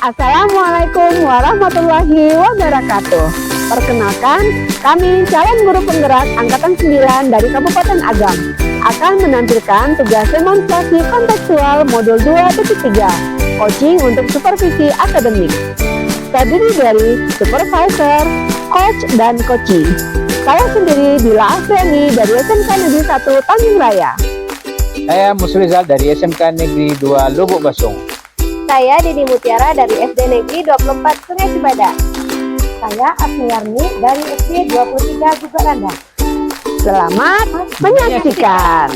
Assalamualaikum warahmatullahi wabarakatuh. Perkenalkan, kami calon guru penggerak Angkatan 9 dari Kabupaten Agam akan menampilkan tugas demonstrasi kontekstual modul 2.3, coaching untuk supervisi akademik. Terdiri dari supervisor, coach, dan coaching. Saya sendiri Dila Afriani dari SMK Negeri 1 Tanjung Raya. Saya Musrizal dari SMK Negeri 2 Lubuk Basung. Saya Dini Mutiara dari SD Negeri 24 Sungai Cibadak. Saya Asmiarni dari SD 23 Gugaranda. Selamat menyaksikan.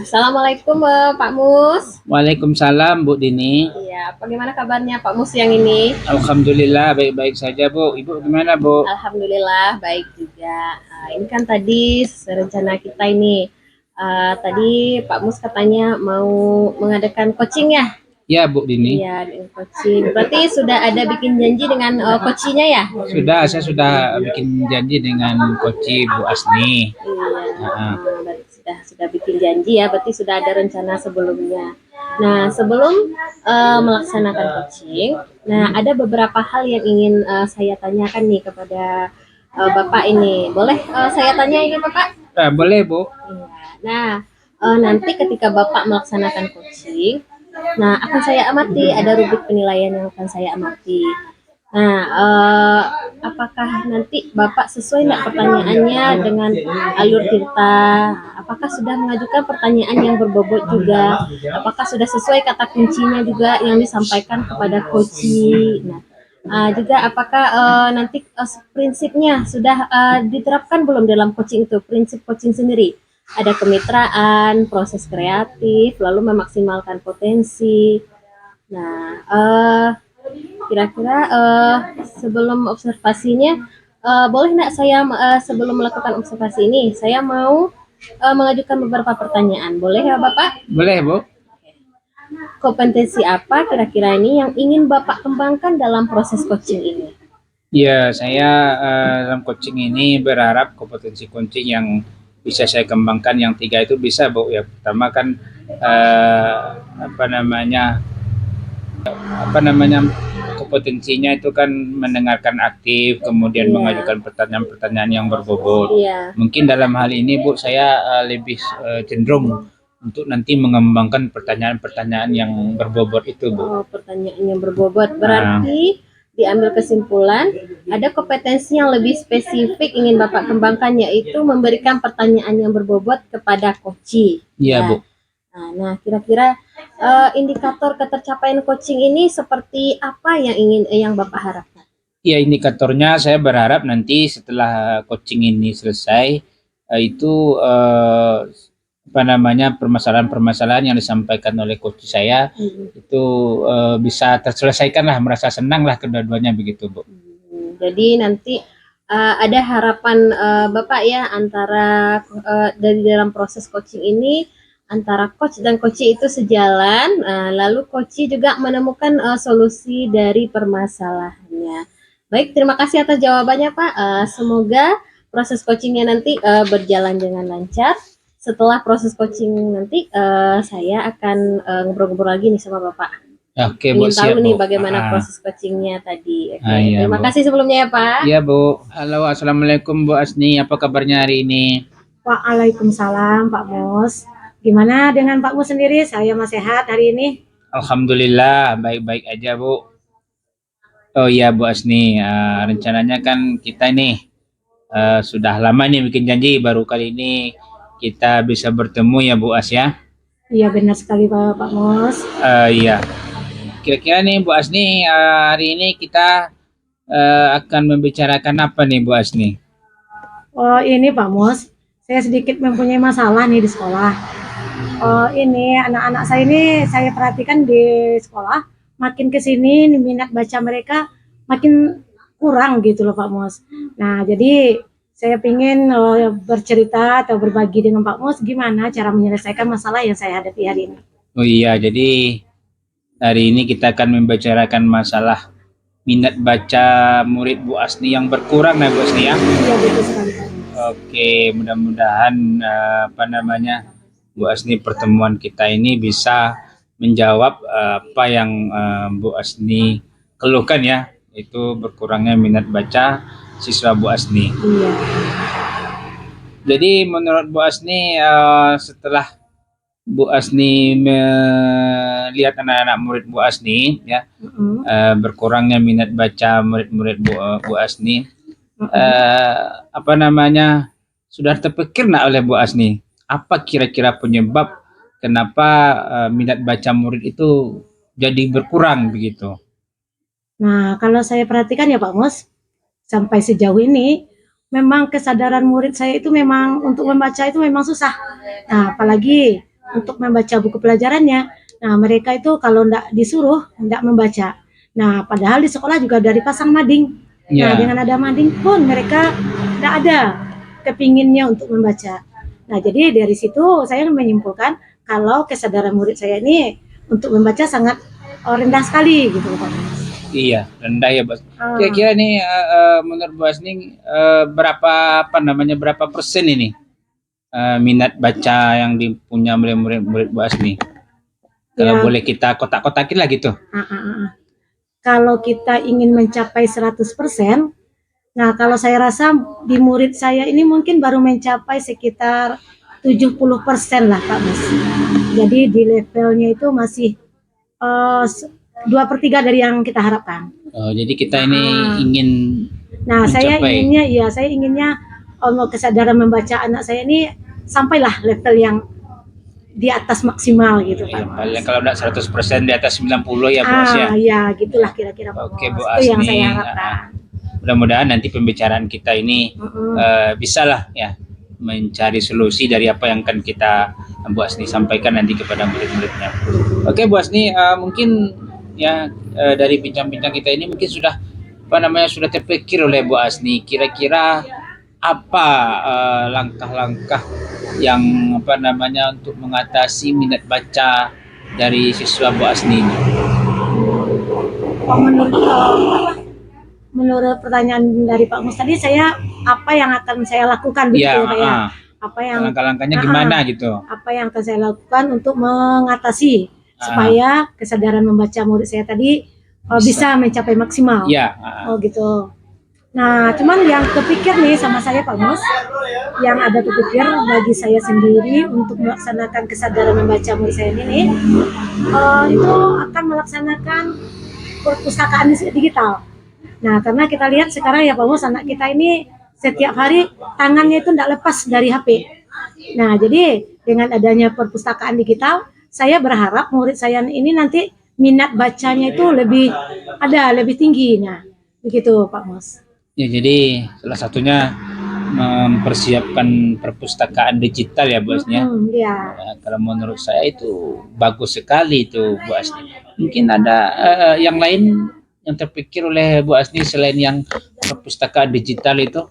Assalamualaikum Pak Mus. Waalaikumsalam Bu Dini. Iya, bagaimana kabarnya Pak Mus yang ini? Alhamdulillah baik-baik saja Bu. Ibu gimana Bu? Alhamdulillah baik juga. Ini kan tadi rencana kita ini. Tadi Pak Mus katanya mau mengadakan coaching ya? Ya Bu Dini. Iya, coaching. Berarti sudah ada bikin janji dengan coachnya ya? Saya sudah bikin janji dengan coach Bu Asni. Iya. Berarti sudah bikin janji ya, berarti sudah ada rencana sebelumnya. Nah, sebelum melaksanakan coaching, ada beberapa hal yang ingin saya tanyakan nih kepada Bapak ini. Boleh saya tanya ini Bapak? Boleh Bu. Nah, nanti ketika Bapak melaksanakan coaching, akan saya amati, ada rubrik penilaian yang akan saya amati. Apakah nanti Bapak sesuai enggak pertanyaannya dengan alur cerita? Apakah sudah mengajukan pertanyaan yang berbobot juga? Apakah sudah sesuai kata kuncinya juga yang disampaikan kepada coaching? Juga apakah nanti prinsipnya sudah diterapkan belum dalam coaching itu? Prinsip coaching sendiri. Ada kemitraan, proses kreatif, lalu memaksimalkan potensi. Kira-kira sebelum observasinya, boleh nggak saya sebelum melakukan observasi ini, saya mau mengajukan beberapa pertanyaan. Boleh ya Bapak? Boleh Bu. Kompetensi apa kira-kira ini yang ingin Bapak kembangkan dalam proses coaching ini? Ya, saya dalam coaching ini berharap kompetensi coaching yang bisa saya kembangkan yang 3 itu bisa Bu. Ya, pertama kan kompetensinya itu kan mendengarkan aktif, kemudian mengajukan pertanyaan-pertanyaan yang berbobot. Mungkin dalam hal ini Bu, saya lebih cenderung untuk nanti mengembangkan pertanyaan-pertanyaan yang berbobot itu Bu. Pertanyaan yang berbobot berarti diambil kesimpulan ada kompetensi yang lebih spesifik ingin Bapak kembangkan, yaitu memberikan pertanyaan yang berbobot kepada coaching. Iya Bu. Nah, kira-kira indikator ketercapaian coaching ini seperti apa yang Bapak harapkan? Ya, indikatornya saya berharap nanti setelah coaching ini selesai itu permasalahan-permasalahan yang disampaikan oleh coach saya itu bisa terselesaikan lah, merasa senang lah kedua-duanya begitu Bu. Jadi nanti ada harapan Bapak ya antara dari dalam proses coaching ini antara coach dan coachee itu sejalan, lalu coachee juga menemukan solusi dari permasalahannya. Baik, terima kasih atas jawabannya Pak. Semoga proses coachingnya nanti berjalan dengan lancar. Setelah proses coaching nanti saya akan ngobrol-ngobrol lagi nih sama Bapak. Oke Bu, ingin siap tahu nih Bu. bagaimana proses coachingnya tadi. Iya, terima Bu. kasih sebelumnya ya Pak. Iya Bu. Halo, assalamualaikum Bu Asni. Apa kabarnya hari ini? Waalaikumsalam Pak Mus. Gimana dengan Pak Mus sendiri? Saya masih sehat hari ini. Alhamdulillah baik-baik aja Bu. Oh iya Bu Asni, rencananya kan kita nih sudah lama nih bikin janji, baru kali ini kita bisa bertemu ya Bu As ya. Iya benar sekali Pak Mus. Iya. Kira-kira nih Bu Asni, hari ini kita akan membicarakan apa nih Bu Asni? Oh ini Pak Mus, saya sedikit mempunyai masalah nih di sekolah. Ini anak-anak saya ini saya perhatikan di sekolah makin kesini minat baca mereka makin kurang gitu loh Pak Mus. Nah jadi saya ingin bercerita atau berbagi dengan Pak Mus gimana cara menyelesaikan masalah yang saya hadapi hari ini. Oh iya, jadi hari ini kita akan membicarakan masalah minat baca murid Bu Asni yang berkurang ya Bu Asni ya. Iya betul sekali Pak. Oke, mudah-mudahan apa namanya Bu Asni, pertemuan kita ini bisa menjawab apa yang Bu Asni keluhkan ya, itu berkurangnya minat baca siswa Bu Asni. Iya. Jadi menurut Bu Asni, setelah Bu Asni melihat anak-anak murid Bu Asni ya, berkurangnya minat baca murid-murid Bu Asni, apa namanya, sudah terpikir nggak oleh Bu Asni apa kira-kira penyebab kenapa minat baca murid itu jadi berkurang begitu? Nah, kalau saya perhatikan ya Pak Mus, sampai sejauh ini memang kesadaran murid saya itu memang untuk membaca itu memang susah. Nah, apalagi untuk membaca buku pelajarannya. Nah, mereka itu kalau enggak disuruh enggak membaca. Nah, padahal di sekolah juga dari pasang mading. Nah, Ya, dengan ada mading pun mereka enggak ada kepinginnya untuk membaca. Nah, jadi dari situ saya menyimpulkan kalau kesadaran murid saya ini untuk membaca sangat rendah sekali gitu Pak. iya rendah ya Bos. Ah. Kira-kira nih menurut Bu Asni berapa apa namanya berapa persen ini minat baca yang dipunya murid-murid Bu Asni? Kalau Ya. boleh kita kotak-kotakin lah gitu. Kalau kita ingin mencapai 100%, nah kalau saya rasa di murid saya ini mungkin baru mencapai sekitar 70% lah Pak Mas. Jadi di levelnya itu masih 2/3 dari yang kita harapkan. Jadi kita ini ingin Nah, saya mencapai. inginnya kesadaran membaca anak saya ini sampailah level yang di atas maksimal gitu Pak. Ya, paling kalau enggak 100% di atas 90 ya Bos ya. Ya gitulah kira-kira Pak. Oke Bu Itu yang Asni, saya harapkan. mudah-mudahan nanti pembicaraan kita ini bisalah ya mencari solusi dari apa yang akan kita Bu Asni sampaikan nanti kepada murid-muridnya. Oke Bu Asni, mungkin ya dari bincang-bincang kita ini mungkin sudah apa namanya sudah terpikir oleh Bu Asni kira-kira apa langkah-langkah yang apa namanya untuk mengatasi minat baca dari siswa Bu Asni ini? Menurut pertanyaan dari Pak Mus tadi, saya apa yang akan saya lakukan begitu ya Pak ya? Apa yang langkah-langkahnya gimana gitu? Apa yang akan saya lakukan untuk mengatasi supaya kesadaran membaca murid saya tadi bisa mencapai maksimal? Ya. Oh gitu. Nah, cuman yang kepikir nih sama saya Pak Mus, yang ada kepikir bagi saya sendiri untuk melaksanakan kesadaran membaca murid saya ini, itu akan melaksanakan perpustakaan digital. Nah, karena kita lihat sekarang ya Pak Mus, anak kita ini setiap hari tangannya itu tidak lepas dari HP. Nah, jadi dengan adanya perpustakaan digital, saya berharap murid saya ini nanti minat bacanya itu lebih tinggi. Nah, begitu Pak Mus. Ya, jadi salah satunya mempersiapkan perpustakaan digital ya Bu Asni ya. Ya. Kalau menurut saya itu bagus sekali itu Bu Asni. Mungkin ada yang lain yang terpikir oleh Bu Asni selain yang perpustakaan digital itu?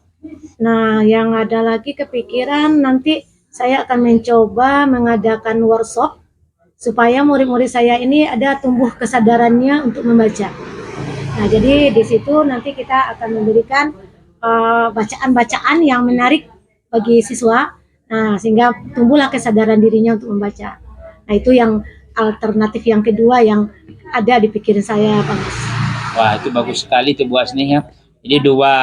Nah, yang ada lagi kepikiran nanti saya akan mencoba mengadakan workshop supaya murid-murid saya ini ada tumbuh kesadarannya untuk membaca. Nah, jadi di situ nanti kita akan memberikan bacaan-bacaan yang menarik bagi siswa, nah sehingga tumbuhlah kesadaran dirinya untuk membaca. Nah, itu yang alternatif yang kedua yang ada di pikiran saya, Pak Mas. Wah, itu bagus sekali itu Bu Asni ya. Jadi dua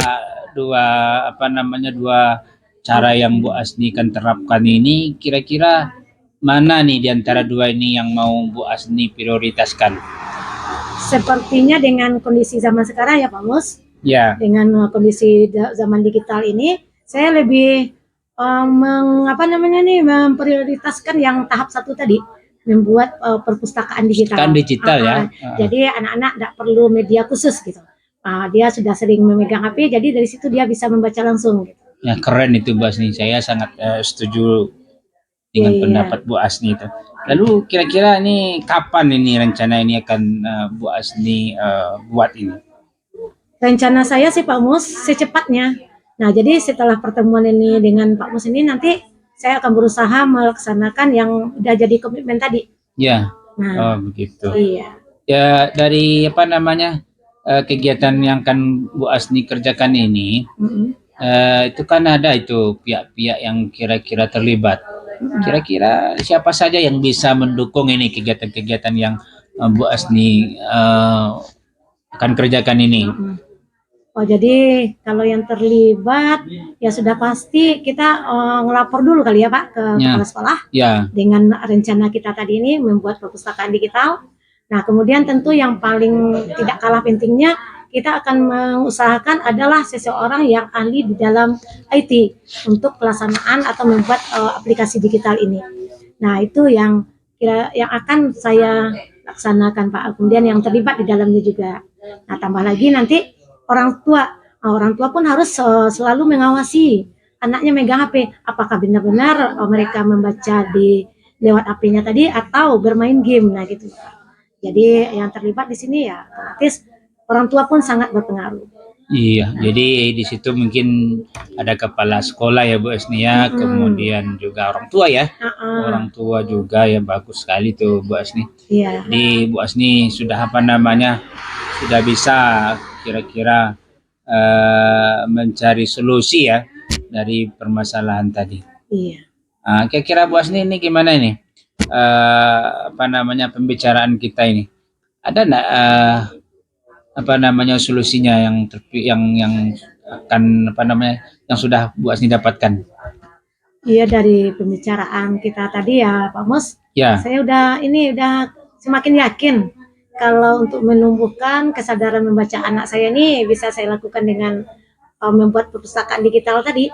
cara yang Bu Asni kan terapkan ini, kira-kira mana nih di antara dua ini yang mau Bu Asni prioritaskan? Sepertinya dengan kondisi zaman sekarang ya Pak Mus, ya, dengan kondisi zaman digital ini, saya lebih memprioritaskan yang tahap satu tadi, membuat perpustakaan digital. Ya. Jadi anak-anak tidak perlu media khusus gitu. Dia sudah sering memegang HP, jadi dari situ dia bisa membaca langsung. Gitu. Ya keren itu Bu Asni, saya sangat setuju dengan pendapat Bu Asni itu. Lalu kira-kira ini kapan ini rencana ini akan Bu Asni buat ini? Rencana saya sih Pak Mus secepatnya. Nah, jadi setelah pertemuan ini dengan Pak Mus ini nanti saya akan berusaha melaksanakan yang udah jadi komitmen tadi. Ya. Nah, begitu. Iya. Ya dari apa namanya? kegiatan yang kan Bu Asni kerjakan ini, itu kan ada itu pihak-pihak yang kira-kira terlibat. Kira-kira siapa saja yang bisa mendukung ini kegiatan-kegiatan yang Bu Asni akan kerjakan ini? Oh, jadi kalau yang terlibat ya sudah pasti kita ngelapor dulu kali ya Pak ke Ya. kepala sekolah Ya, dengan rencana kita tadi ini membuat perpustakaan digital. Nah, kemudian tentu yang paling tidak kalah pentingnya kita akan mengusahakan adalah seseorang yang ahli di dalam IT untuk pelaksanaan atau membuat aplikasi digital ini. Nah, itu yang yang akan saya laksanakan Pak. Kemudian yang terlibat di dalamnya juga. Nah, tambah lagi nanti orang tua. Nah, orang tua pun harus selalu mengawasi anaknya megang HP. Apakah benar-benar mereka membaca di lewat HP-nya tadi atau bermain game. Nah, gitu. Jadi yang terlibat di sini ya otomatis orang tua pun sangat berpengaruh. iya. Jadi di situ mungkin ada kepala sekolah ya Bu Asni ya, kemudian juga orang tua ya. Orang tua juga ya, bagus sekali tuh Bu Asni. Iya. Jadi Bu Asni sudah apa namanya, sudah bisa kira-kira mencari solusi ya dari permasalahan tadi. Iya. Kira-kira Bu Asni ini gimana ini? Apa namanya pembicaraan kita ini? Ada enggak apa namanya solusinya yang akan apa namanya yang sudah Bu Asni dapatkan? Iya, dari pembicaraan kita tadi ya Pak Mus, Ya, saya udah semakin yakin kalau untuk menumbuhkan kesadaran membaca anak saya ini bisa saya lakukan dengan membuat perpustakaan digital tadi.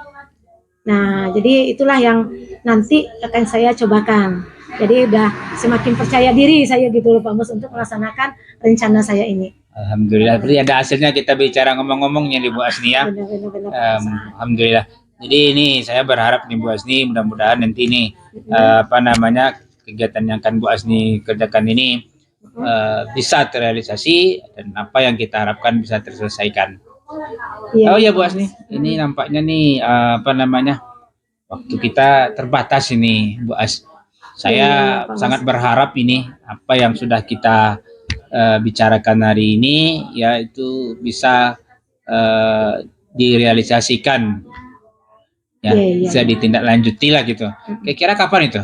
Nah, jadi itulah yang nanti akan saya cobakan. Jadi udah semakin percaya diri saya gitu loh Pak Mus untuk melaksanakan rencana saya ini. alhamdulillah. Berarti ada hasilnya kita bicara ngomong-ngomongnya di Bu Asni ya. Benar-benar Pak Mus. Alhamdulillah. Jadi ini saya berharap nih Bu Asni, mudah-mudahan nanti nih apa namanya kegiatan yang akan Bu Asni kerjakan ini bisa terrealisasi dan apa yang kita harapkan bisa terselesaikan. Iya, Oh ya Bu Asni, ini nampaknya nih apa namanya waktu kita terbatas ini Bu As. Saya Pak Mas. sangat berharap ini apa yang sudah kita bicarakan hari ini ya itu bisa direalisasikan ya, Iya. bisa ditindaklanjuti lah gitu. Kira-kira kapan itu?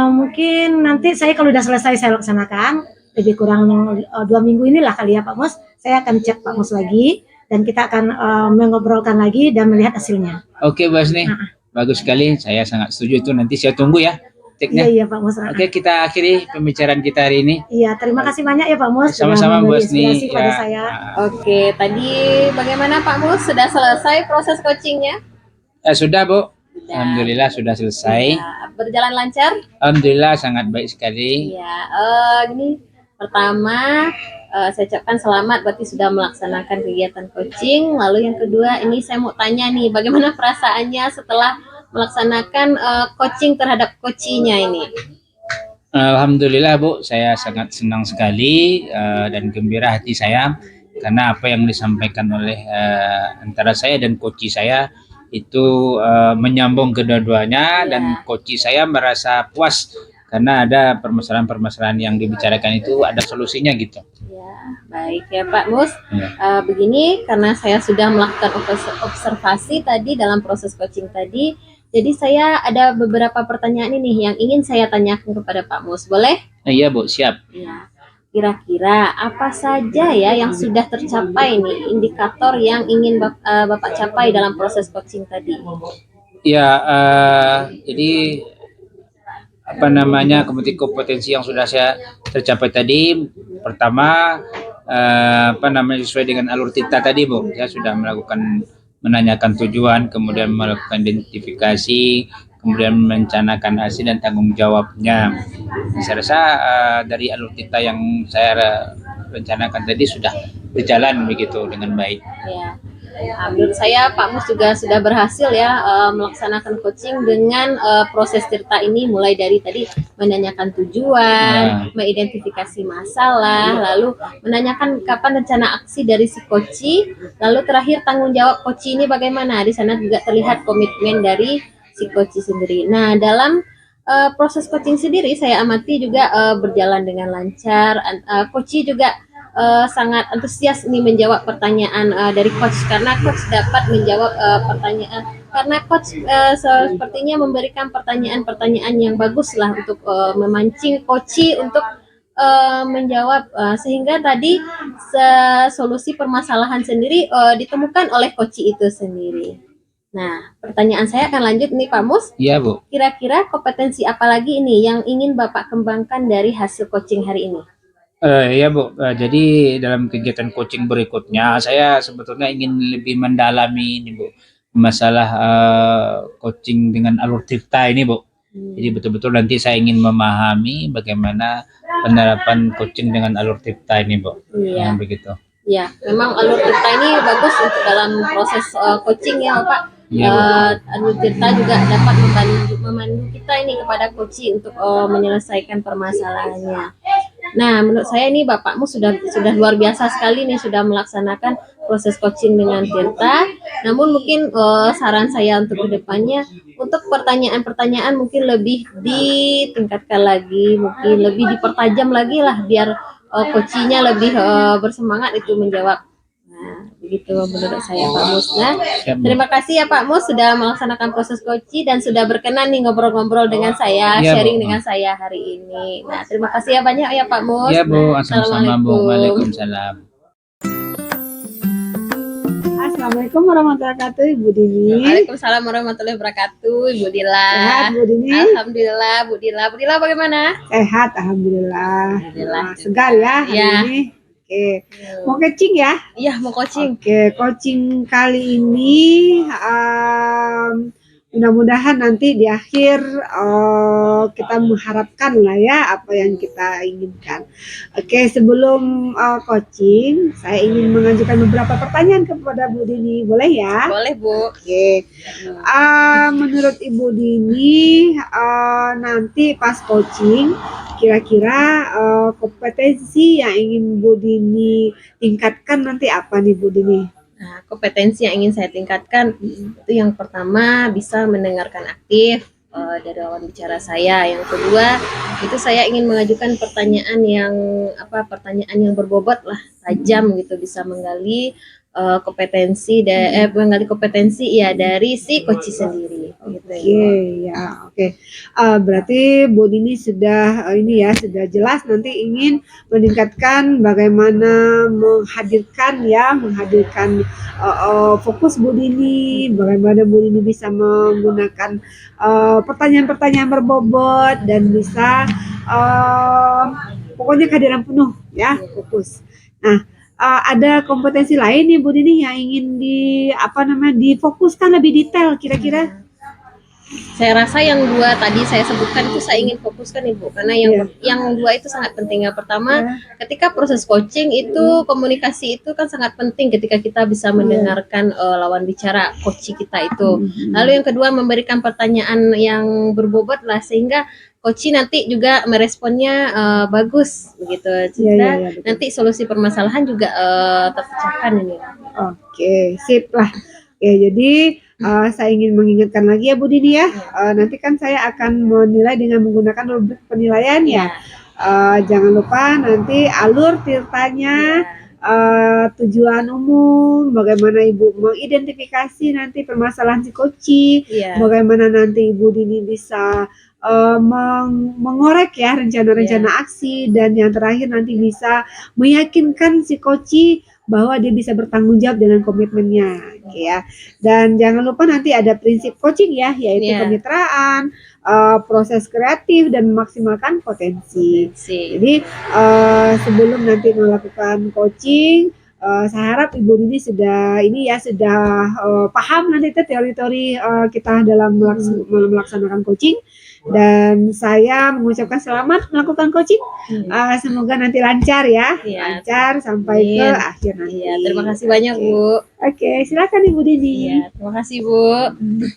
Mungkin nanti saya kalau udah selesai saya laksanakan lebih kurang 2 minggu inilah kali ya Pak Mus. Saya akan chat Pak Mus lagi dan kita akan mengobrolkan lagi dan melihat hasilnya. Oke Bu Asni, bagus sekali. Saya sangat setuju itu. Nanti saya tunggu ya ceknya. Iya Pak Mus. Oke, kita akhiri pembicaraan kita hari ini. Iya, terima kasih banyak ya Pak Mus. Sama-sama Bu Asni. Inspirasi pada saya. Oke, tadi bagaimana Pak Mus? Sudah selesai proses coachingnya? Sudah Bu. Sudah. Alhamdulillah sudah selesai. Ya, berjalan lancar? Alhamdulillah sangat baik sekali. Iya, ini pertama saya ucapkan selamat berarti sudah melaksanakan kegiatan coaching. Lalu yang kedua ini saya mau tanya nih, bagaimana perasaannya setelah melaksanakan coaching terhadap coachinya ini? Alhamdulillah Bu, saya sangat senang sekali dan gembira hati saya karena apa yang disampaikan oleh antara saya dan coach saya itu menyambung kedua-duanya dan coach saya merasa puas karena ada permasalahan-permasalahan yang dibicarakan itu ada solusinya gitu. Ya, baik ya Pak Mus. Ya. Begini, karena saya sudah melakukan observasi tadi dalam proses coaching tadi, jadi saya ada beberapa pertanyaan ini yang ingin saya tanyakan kepada Pak Mus. Boleh? Iya Bu, siap. Ya. Kira-kira apa saja ya yang sudah tercapai nih, indikator yang ingin Bapak capai dalam proses coaching tadi? Ya, jadi apa namanya kompetensi yang sudah saya tercapai tadi, pertama apa namanya sesuai dengan alur cerita tadi Bu, saya sudah melakukan menanyakan tujuan, kemudian melakukan identifikasi, kemudian merencanakan hasil dan tanggung jawabnya. Saya rasa dari alur cerita yang saya rencanakan tadi sudah berjalan begitu dengan baik. Ya. Menurut saya Pak Mus juga sudah berhasil ya melaksanakan coaching dengan proses cerita ini, mulai dari tadi menanyakan tujuan, mengidentifikasi masalah, lalu menanyakan kapan rencana aksi dari si coach, lalu terakhir tanggung jawab coach ini bagaimana. Di sana juga terlihat komitmen dari si coach sendiri. Nah, dalam proses coaching sendiri saya amati juga berjalan dengan lancar. Coach juga sangat antusias nih menjawab pertanyaan dari coach, karena coach dapat menjawab pertanyaan, karena coach sepertinya memberikan pertanyaan-pertanyaan yang bagus lah untuk memancing coach untuk menjawab, sehingga tadi solusi permasalahan sendiri ditemukan oleh coach itu sendiri. Nah, pertanyaan saya akan lanjut nih Pak Mus. Iya, Bu. Kira-kira kompetensi apa lagi ini yang ingin Bapak kembangkan dari hasil coaching hari ini? Ya Bu, jadi dalam kegiatan coaching berikutnya saya sebetulnya ingin lebih mendalami ini Bu, masalah coaching dengan alur tirta ini Bu. Jadi betul-betul nanti saya ingin memahami bagaimana penerapan coaching dengan alur tirta ini Bu. Iya. Yang begitu. Ya, memang alur tirta ini bagus untuk dalam proses coaching ya Pak. Iya, Bu. Alur tirta juga dapat memandu kita ini kepada coaching untuk menyelesaikan permasalahannya. Nah, menurut saya ini Bapakmu sudah luar biasa sekali nih, sudah melaksanakan proses coaching dengan tirta. Namun mungkin saran saya untuk kedepannya, untuk pertanyaan-pertanyaan mungkin lebih ditingkatkan lagi, mungkin lebih dipertajam lagi lah, biar coachingnya lebih bersemangat itu menjawab. Nah, begitu menurut saya Pak Mus. Nah, Siap, Bu. terima kasih ya Pak Mus sudah melaksanakan proses coaching dan sudah berkenan nih ngobrol-ngobrol dengan saya, Iya, Bu. sharing dengan saya hari ini. Nah, terima kasih ya banyak ya Pak Mus. Iya Bu, Nah, sama-sama Bu. Waalaikumsalam. Assalamualaikum warahmatullahi wabarakatuh, Ibu Dini. Waalaikumsalam warahmatullahi wabarakatuh, Ibu Dila. Sehat, Bu Dini? Alhamdulillah, Bu Dila. Bu Dila bagaimana? Sehat, alhamdulillah. Alhamdulillah. Nah, segar ya hari Iya. ini. Oke, mau coaching ya? Iya, mau coaching. Oke, coaching kali ini mudah-mudahan nanti di akhir kita mengharapkan lah ya apa yang kita inginkan. Oke, sebelum coaching, saya ingin mengajukan beberapa pertanyaan kepada Bu Dini, boleh ya? Boleh, Bu. Oke, menurut Ibu Dini nanti pas coaching kira-kira kompetensi yang ingin Bu Dini tingkatkan nanti apa nih Bu Dini? Nah, kompetensi yang ingin saya tingkatkan itu yang pertama bisa mendengarkan aktif dari lawan bicara saya. Yang kedua itu saya ingin mengajukan pertanyaan yang berbobot lah, tajam gitu, bisa menggali menggali kompetensi ya dari si coach sendiri. Gitu, Oke, ya, oke. Berarti Bu Dini sudah sudah jelas nanti ingin meningkatkan bagaimana menghadirkan fokus Bu Dini, bagaimana Bu Dini bisa menggunakan pertanyaan-pertanyaan berbobot dan bisa pokoknya kehadiran penuh ya, fokus. Nah, ada kompetensi lain nih Bu Dini yang ingin difokuskan lebih detail kira-kira? Saya rasa yang dua tadi saya sebutkan itu saya ingin fokuskan Ibu, karena yang dua itu sangat penting. Yang pertama, ketika proses coaching itu komunikasi itu kan sangat penting ketika kita bisa mendengarkan lawan bicara coach kita itu. Lalu yang kedua, memberikan pertanyaan yang berbobot lah, sehingga coach nanti juga meresponnya bagus begitu. Sehingga nanti solusi permasalahan juga terpecahkan ini. Oke, sip lah. Oke, jadi saya ingin mengingatkan lagi ya Bu Dini ya. Nanti kan saya akan menilai dengan menggunakan rubrik penilaian ya. Jangan lupa nanti alur tirtanya, tujuan umum, bagaimana Ibu mengidentifikasi nanti permasalahan si coach, bagaimana nanti Ibu Dini bisa mengorek ya rencana-rencana aksi, dan yang terakhir nanti bisa meyakinkan si coach bahwa dia bisa bertanggung jawab dengan komitmennya, ya. Dan jangan lupa nanti ada prinsip coaching ya, yaitu kemitraan, proses kreatif dan memaksimalkan potensi. Jadi sebelum nanti melakukan coaching, saya harap Ibu Dini sudah paham nanti teori-teori kita dalam melaksanakan coaching. Dan saya mengucapkan selamat melakukan coaching. Semoga nanti lancar ya, lancar sampai ke akhir nanti. Terima kasih banyak Bu. Oke, silakan Ibu Didi. Iya, terima kasih Bu.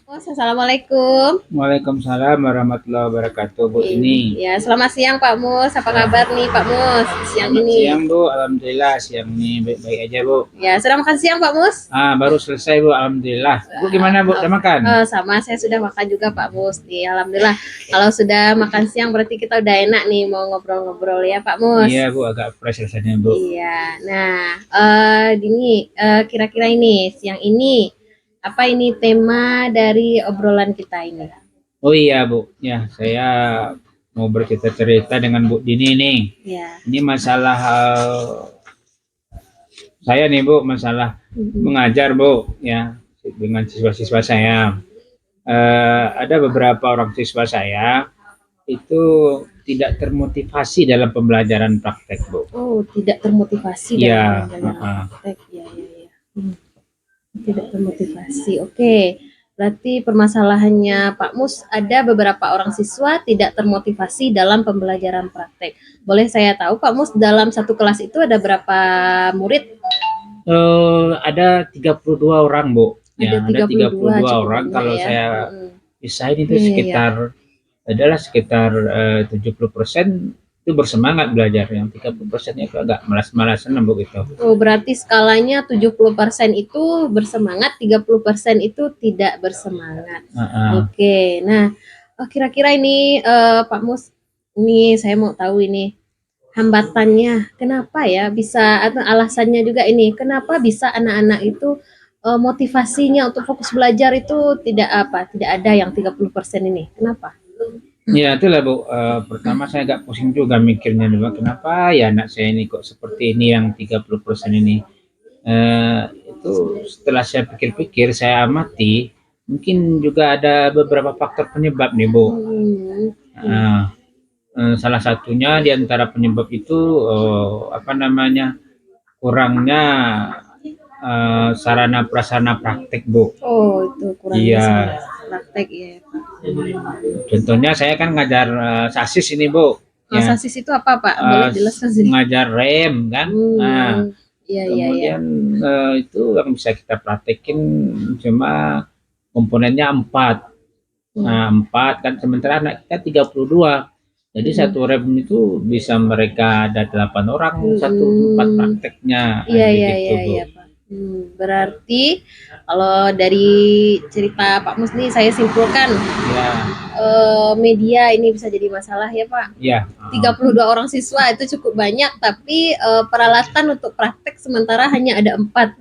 Assalamualaikum. Waalaikumsalam warahmatullahi wabarakatuh, Bu ini. Ya, selamat siang Pak Mus. Apa kabar nih Pak Mus siang Selamat ini? siang Bu, alhamdulillah siang ini baik-baik aja Bu. Ya, sudah makan siang Pak Mus? Baru selesai Bu, alhamdulillah. Bu gimana Bu, udah makan? Sama, saya sudah makan juga Pak Mus nih, alhamdulillah. Kalau sudah makan siang berarti kita udah enak nih mau ngobrol-ngobrol ya Pak Mus. Iya Bu, agak fresh rasanya Bu. Iya, nah ini kira-kira ini siang ini apa ini tema dari obrolan kita ini? Oh iya Bu, ya saya mau bercerita-cerita dengan Bu Dini nih. Ya. Ini masalah saya nih Bu, masalah mengajar Bu, ya dengan siswa-siswa saya. Ada beberapa orang siswa saya itu tidak termotivasi dalam pembelajaran praktek Bu. Oh, tidak termotivasi Iya, dalam praktek. Ya. Tidak termotivasi. Oke. Berarti permasalahannya Pak Mus ada beberapa orang siswa tidak termotivasi dalam pembelajaran praktek. Boleh saya tahu Pak Mus dalam satu kelas itu ada berapa murid? Ada 32 orang Bu. Ya, ada 32 orang. Kalau ya. saya pisahin itu Iya. sekitar 70% itu bersemangat belajar, yang 30%-nya itu agak malas-malasan Bu gitu. Oh, berarti skalanya 70% itu bersemangat, 30% itu tidak bersemangat. Oke. Nah, kira-kira ini Pak Mus, ini saya mau tahu ini hambatannya kenapa ya bisa, atau alasannya juga ini kenapa bisa anak-anak itu motivasinya untuk fokus belajar itu tidak ada yang 30% ini. Kenapa? Ya itulah Bu, pertama saya agak pusing juga mikirnya dulu, kenapa ya anak saya ini kok seperti ini yang 30% ini. Itu setelah saya pikir-pikir, saya amati, mungkin juga ada beberapa faktor penyebab nih Bu. Salah satunya di antara penyebab itu kurangnya sarana prasarana praktek Bu. Oh, itu kurangnya praktek ya. Contohnya saya kan ngajar sasis ini Bu. Sasis itu apa Pak? Boleh jelaskan sih? Ngajar rem kan. Iya. Itu yang bisa kita praktekin cuma komponennya 4. 4 kan, sementara anak kita 32. Jadi satu rem itu bisa mereka ada 8 orang satu tempat prakteknya. Iya Pak. Berarti kalau dari cerita Pak Mus nih saya simpulkan media ini bisa jadi masalah ya Pak. Iya. 32 orang siswa itu cukup banyak, tapi peralatan untuk praktek sementara hanya ada 4.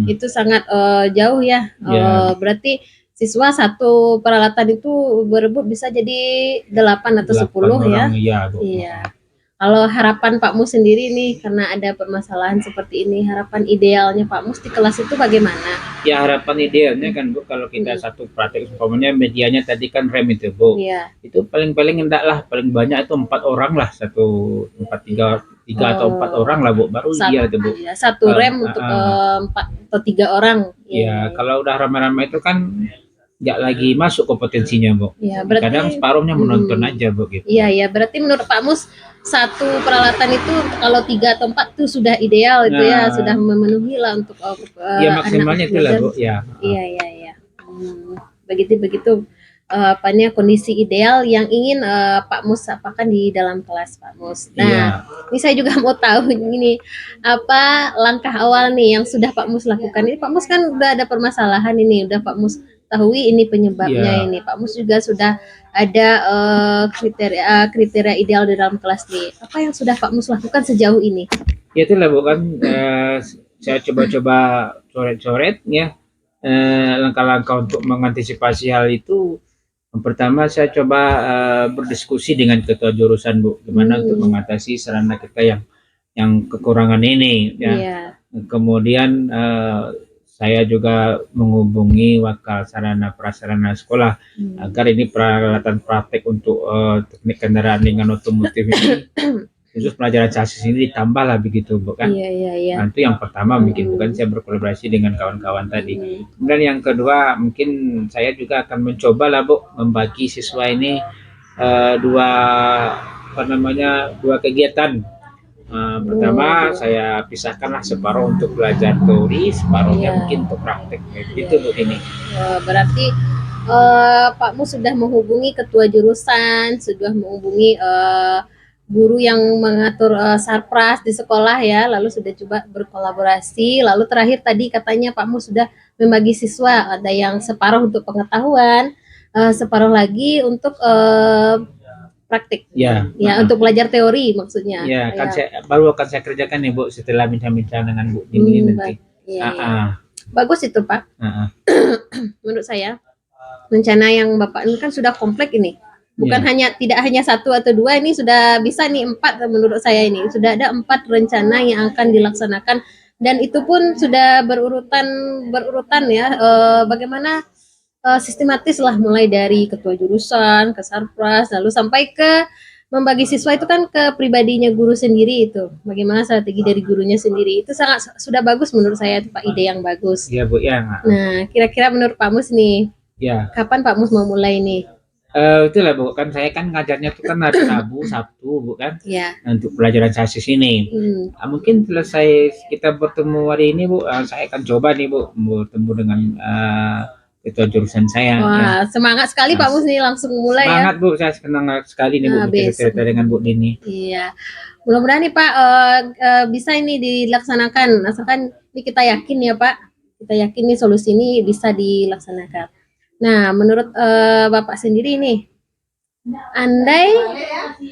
Itu sangat jauh ya. Berarti siswa satu peralatan itu berebut bisa jadi 8 atau 10 ya. Iya. Kalau harapan Pak Mus sendiri nih, karena ada permasalahan seperti ini, harapan idealnya Pak Mus di kelas itu bagaimana? Ya harapan idealnya kan Bu, kalau kita satu praktek, umpamanya medianya tadi kan rem itu Bu. Iya. Itu paling hendaklah paling banyak itu 4 orang lah, satu tempat 3 atau 4 orang lah Bu, baru ideal itu Bu. Iya, satu rem untuk 4 atau 3 orang. Iya, kalau udah ramai-ramai itu kan nggak lagi masuk kompetensinya Bu. Ya, berarti, kadang separuhnya menonton aja Bu gitu. Iya, berarti menurut Pak Mus satu peralatan itu kalau 3 atau 4 itu sudah ideal itu ya, sudah memenuhi lah untuk ya maksimalnya itu lah Bu ya. Iya. Begitu kondisi ideal yang ingin Pak Mus apakan di dalam kelas Pak Mus. Nah, ini saya juga mau tahu ini apa langkah awal nih yang sudah Pak Mus lakukan. Ini Pak Mus kan udah ada permasalahan ini, udah Pak Mus tahu ini penyebabnya ini. Pak Mus juga sudah ada kriteria ideal di dalam kelas nih. Apa yang sudah Pak Mus lakukan sejauh ini? Ya itulah Bu kan, saya coba-coba coret-coret ya langkah-langkah untuk mengantisipasi hal itu. Yang pertama saya coba berdiskusi dengan ketua jurusan Bu, gimana untuk mengatasi sarana kita yang kekurangan ini ya. Kemudian saya juga menghubungi wakil sarana prasarana sekolah agar ini peralatan praktek untuk teknik kendaraan ringan otomotif ini khusus pelajaran sasis ini ditambah lah begitu Bu kan. Iya. Nah, itu yang pertama mungkin bukan saya berkolaborasi dengan kawan-kawan tadi. Kemudian yang kedua mungkin saya juga akan mencoba lah Bu membagi siswa ini dua kegiatan. Pertama saya pisahkanlah separuh untuk belajar teori, separuhnya Iya. mungkin untuk praktek. Itu Bu ini. Berarti Pak Mus sudah menghubungi ketua jurusan, sudah menghubungi guru yang mengatur sarpras di sekolah ya, lalu sudah coba berkolaborasi, lalu terakhir tadi katanya Pak Mus sudah membagi siswa, ada yang separuh untuk pengetahuan, separuh lagi untuk praktik. Ya. Ya, untuk belajar teori maksudnya. Ya, kan Ya. baru akan saya kerjakan nih Bu setelah bincang-bincang dengan Bu ini nanti. Iya. Bagus itu Pak. Ah. Menurut saya rencana yang Bapak ini kan sudah komplek ini. Bukan Iya. tidak hanya satu atau dua, ini sudah bisa nih 4 menurut saya ini. Sudah ada 4 rencana yang akan dilaksanakan dan itu pun sudah berurutan ya. Bagaimana sistematis lah, mulai dari ketua jurusan, ke sarpras, lalu sampai ke membagi siswa itu kan ke pribadinya guru sendiri itu. Bagaimana strategi dari gurunya sendiri itu sangat sudah bagus menurut saya itu Pak, ide yang bagus. Iya Bu ya. Nah, kira-kira menurut Pak Mus nih, Ya. kapan Pak Mus mau mulai nih? Itulah Bu, kan saya kan ngajarnya itu kan hari Rabu, Sabtu Bu kan, Ya. untuk pelajaran sasis ini. Mungkin selesai kita bertemu hari ini Bu, saya akan coba nih Bu bertemu dengan ketua jurusan saya. Wah, semangat sekali Pak Mus nih langsung mulai ya. Semangat Bu, saya semangat sekali nih Bu cerita dengan Bu Dini. Iya, mudah-mudahan nih Pak bisa ini dilaksanakan. Asalkan ini kita yakin ya Pak, kita yakin nih solusi ini bisa dilaksanakan. Nah, menurut Bapak sendiri nih, andai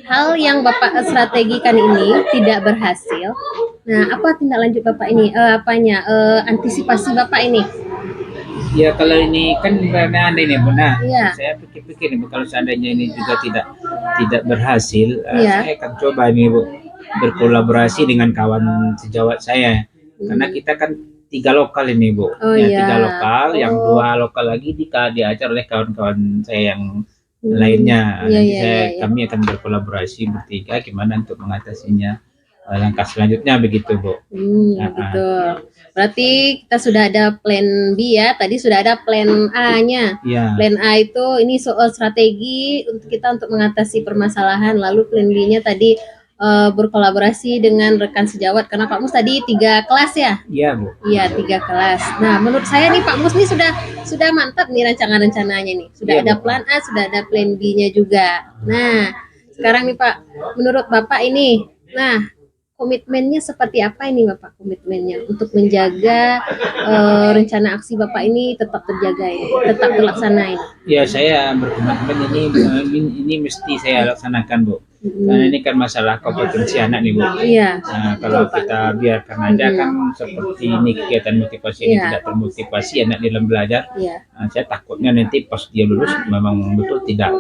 hal yang Bapak strategikan ini tidak berhasil, nah apa tindak lanjut Bapak ini? Antisipasi Bapak ini? Ya kalau ini kan benar ini benar. Iya. Saya pikir-pikir nih Bu, kalau seandainya ini juga tidak berhasil, Iya. saya akan coba nih Bu berkolaborasi dengan kawan sejawat saya. Karena kita kan 3 lokal ini Bu. Oh, ya, iya. 3 lokal, yang 2 lokal lagi diajar oleh kawan-kawan saya yang lainnya. Iya. Kami akan berkolaborasi bertiga gimana untuk mengatasinya. Langkah selanjutnya begitu Bu. Betul. Berarti kita sudah ada plan B ya. Tadi sudah ada plan A-nya. Ya. Plan A itu ini soal strategi untuk kita untuk mengatasi permasalahan. Lalu plan B-nya tadi berkolaborasi dengan rekan sejawat. Karena Pak Mus tadi 3 kelas ya. Iya Bu. Iya, 3 kelas. Nah, menurut saya nih Pak Mus nih sudah mantap nih rencana-rencananya nih. Sudah ada plan A, sudah ada plan B-nya juga. Nah, sekarang nih Pak, menurut Bapak ini, nah komitmennya seperti apa ini Bapak, komitmennya untuk menjaga rencana aksi Bapak ini tetap terjaga ini, tetap terlaksana ini? Ya saya berkomitmen ini mesti saya laksanakan Bu. Karena ini kan masalah kompetensi anak nih Bu. Iya. Nah, kalau kita biarkan aja kan seperti ini kegiatan motivasi ini tidak termotivasi anak dalam belajar. Iya. Nah, saya takutnya nanti pas dia lulus memang betul tidak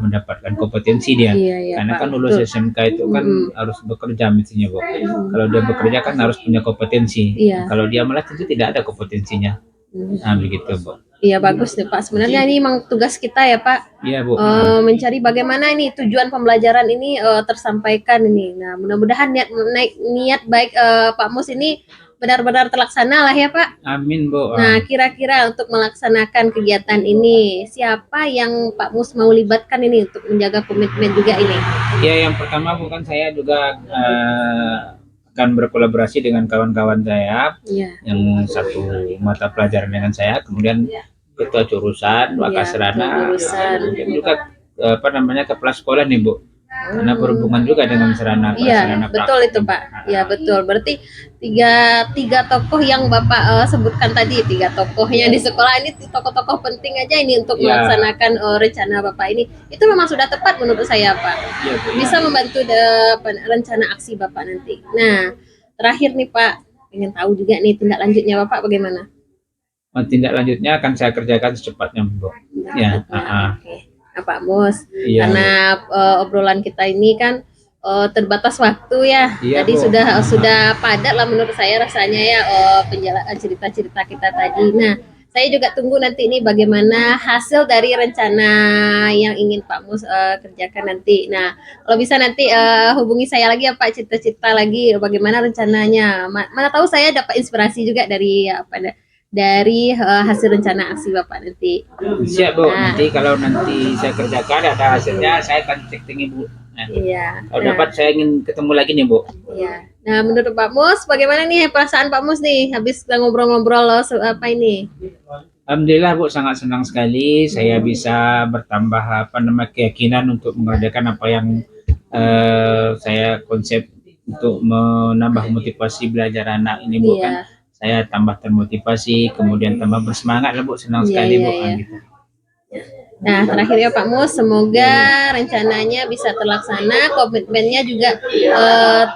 mendapatkan kompetensi dia. Iya, Karena Pak, kan lulus betul. SMK itu kan harus bekerja mestinya Bu. Kalau dia bekerja kan harus punya kompetensi. Iya. Kalau dia malah tentu tidak ada kompetensinya. Nah begitu Bu. Iya, bagus deh Pak. Sebenarnya ini memang tugas kita ya Pak. Iya Bu. Mencari bagaimana ini tujuan pembelajaran ini tersampaikan ini. Nah, mudah-mudahan niat baik Pak Mus ini benar-benar terlaksana lah ya Pak. Amin Bu. Nah, kira-kira untuk melaksanakan kegiatan ini, siapa yang Pak Mus mau libatkan ini untuk menjaga komitmen juga ini? Ya, yang pertama bukan saya juga akan berkolaborasi dengan kawan-kawan saya yang satu mata pelajaran dengan saya, kemudian ketua jurusan, wakasrana, kemudian juga kepala sekolah nih Bu. Karena berhubungan juga dengan sarana Iya, betul itu Pak. Iya betul. Berarti tiga tokoh yang Bapak sebutkan tadi, 3 tokohnya di sekolah ini tokoh-tokoh penting aja ini untuk melaksanakan rencana Bapak ini. Itu memang sudah tepat menurut saya Pak. Ya, bisa membantu rencana aksi Bapak nanti. Nah, terakhir nih Pak, ingin tahu juga nih tindak lanjutnya Bapak bagaimana? Tindak lanjutnya akan saya kerjakan secepatnya Bu. Ya. Oke. Nah, Pak Mus, Iya, karena obrolan kita ini kan terbatas waktu ya. Iya, Tadi Bu. sudah padat lah menurut saya rasanya ya cerita-cerita kita tadi. Nah, saya juga tunggu nanti ini bagaimana hasil dari rencana yang ingin Pak Mus kerjakan nanti. Nah, kalau bisa nanti hubungi saya lagi ya Pak, cerita-cerita lagi bagaimana rencananya. Mana tahu saya dapat inspirasi juga dari hasil rencana aksi Bapak nanti. Siap Bu. Nanti kalau nanti saya kerjakan ada hasilnya, saya akan cek tinggi Bu Nah, Iya. kalau dapat saya ingin ketemu lagi nih Bu. Iya. Nah, menurut Pak Mus, bagaimana nih perasaan Pak Mus nih habis kita ngobrol-ngobrol loh apa ini? Alhamdulillah Bu, sangat senang sekali saya bisa bertambah keyakinan untuk mengerjakan apa yang saya konsep untuk menambah motivasi belajar anak ini Bu kan. Saya tambah termotivasi, kemudian tambah bersemangat lah Bu, senang sekali Bu. Gitu. Nah, terakhir ya Pak Mus, semoga rencananya bisa terlaksana, komitmennya juga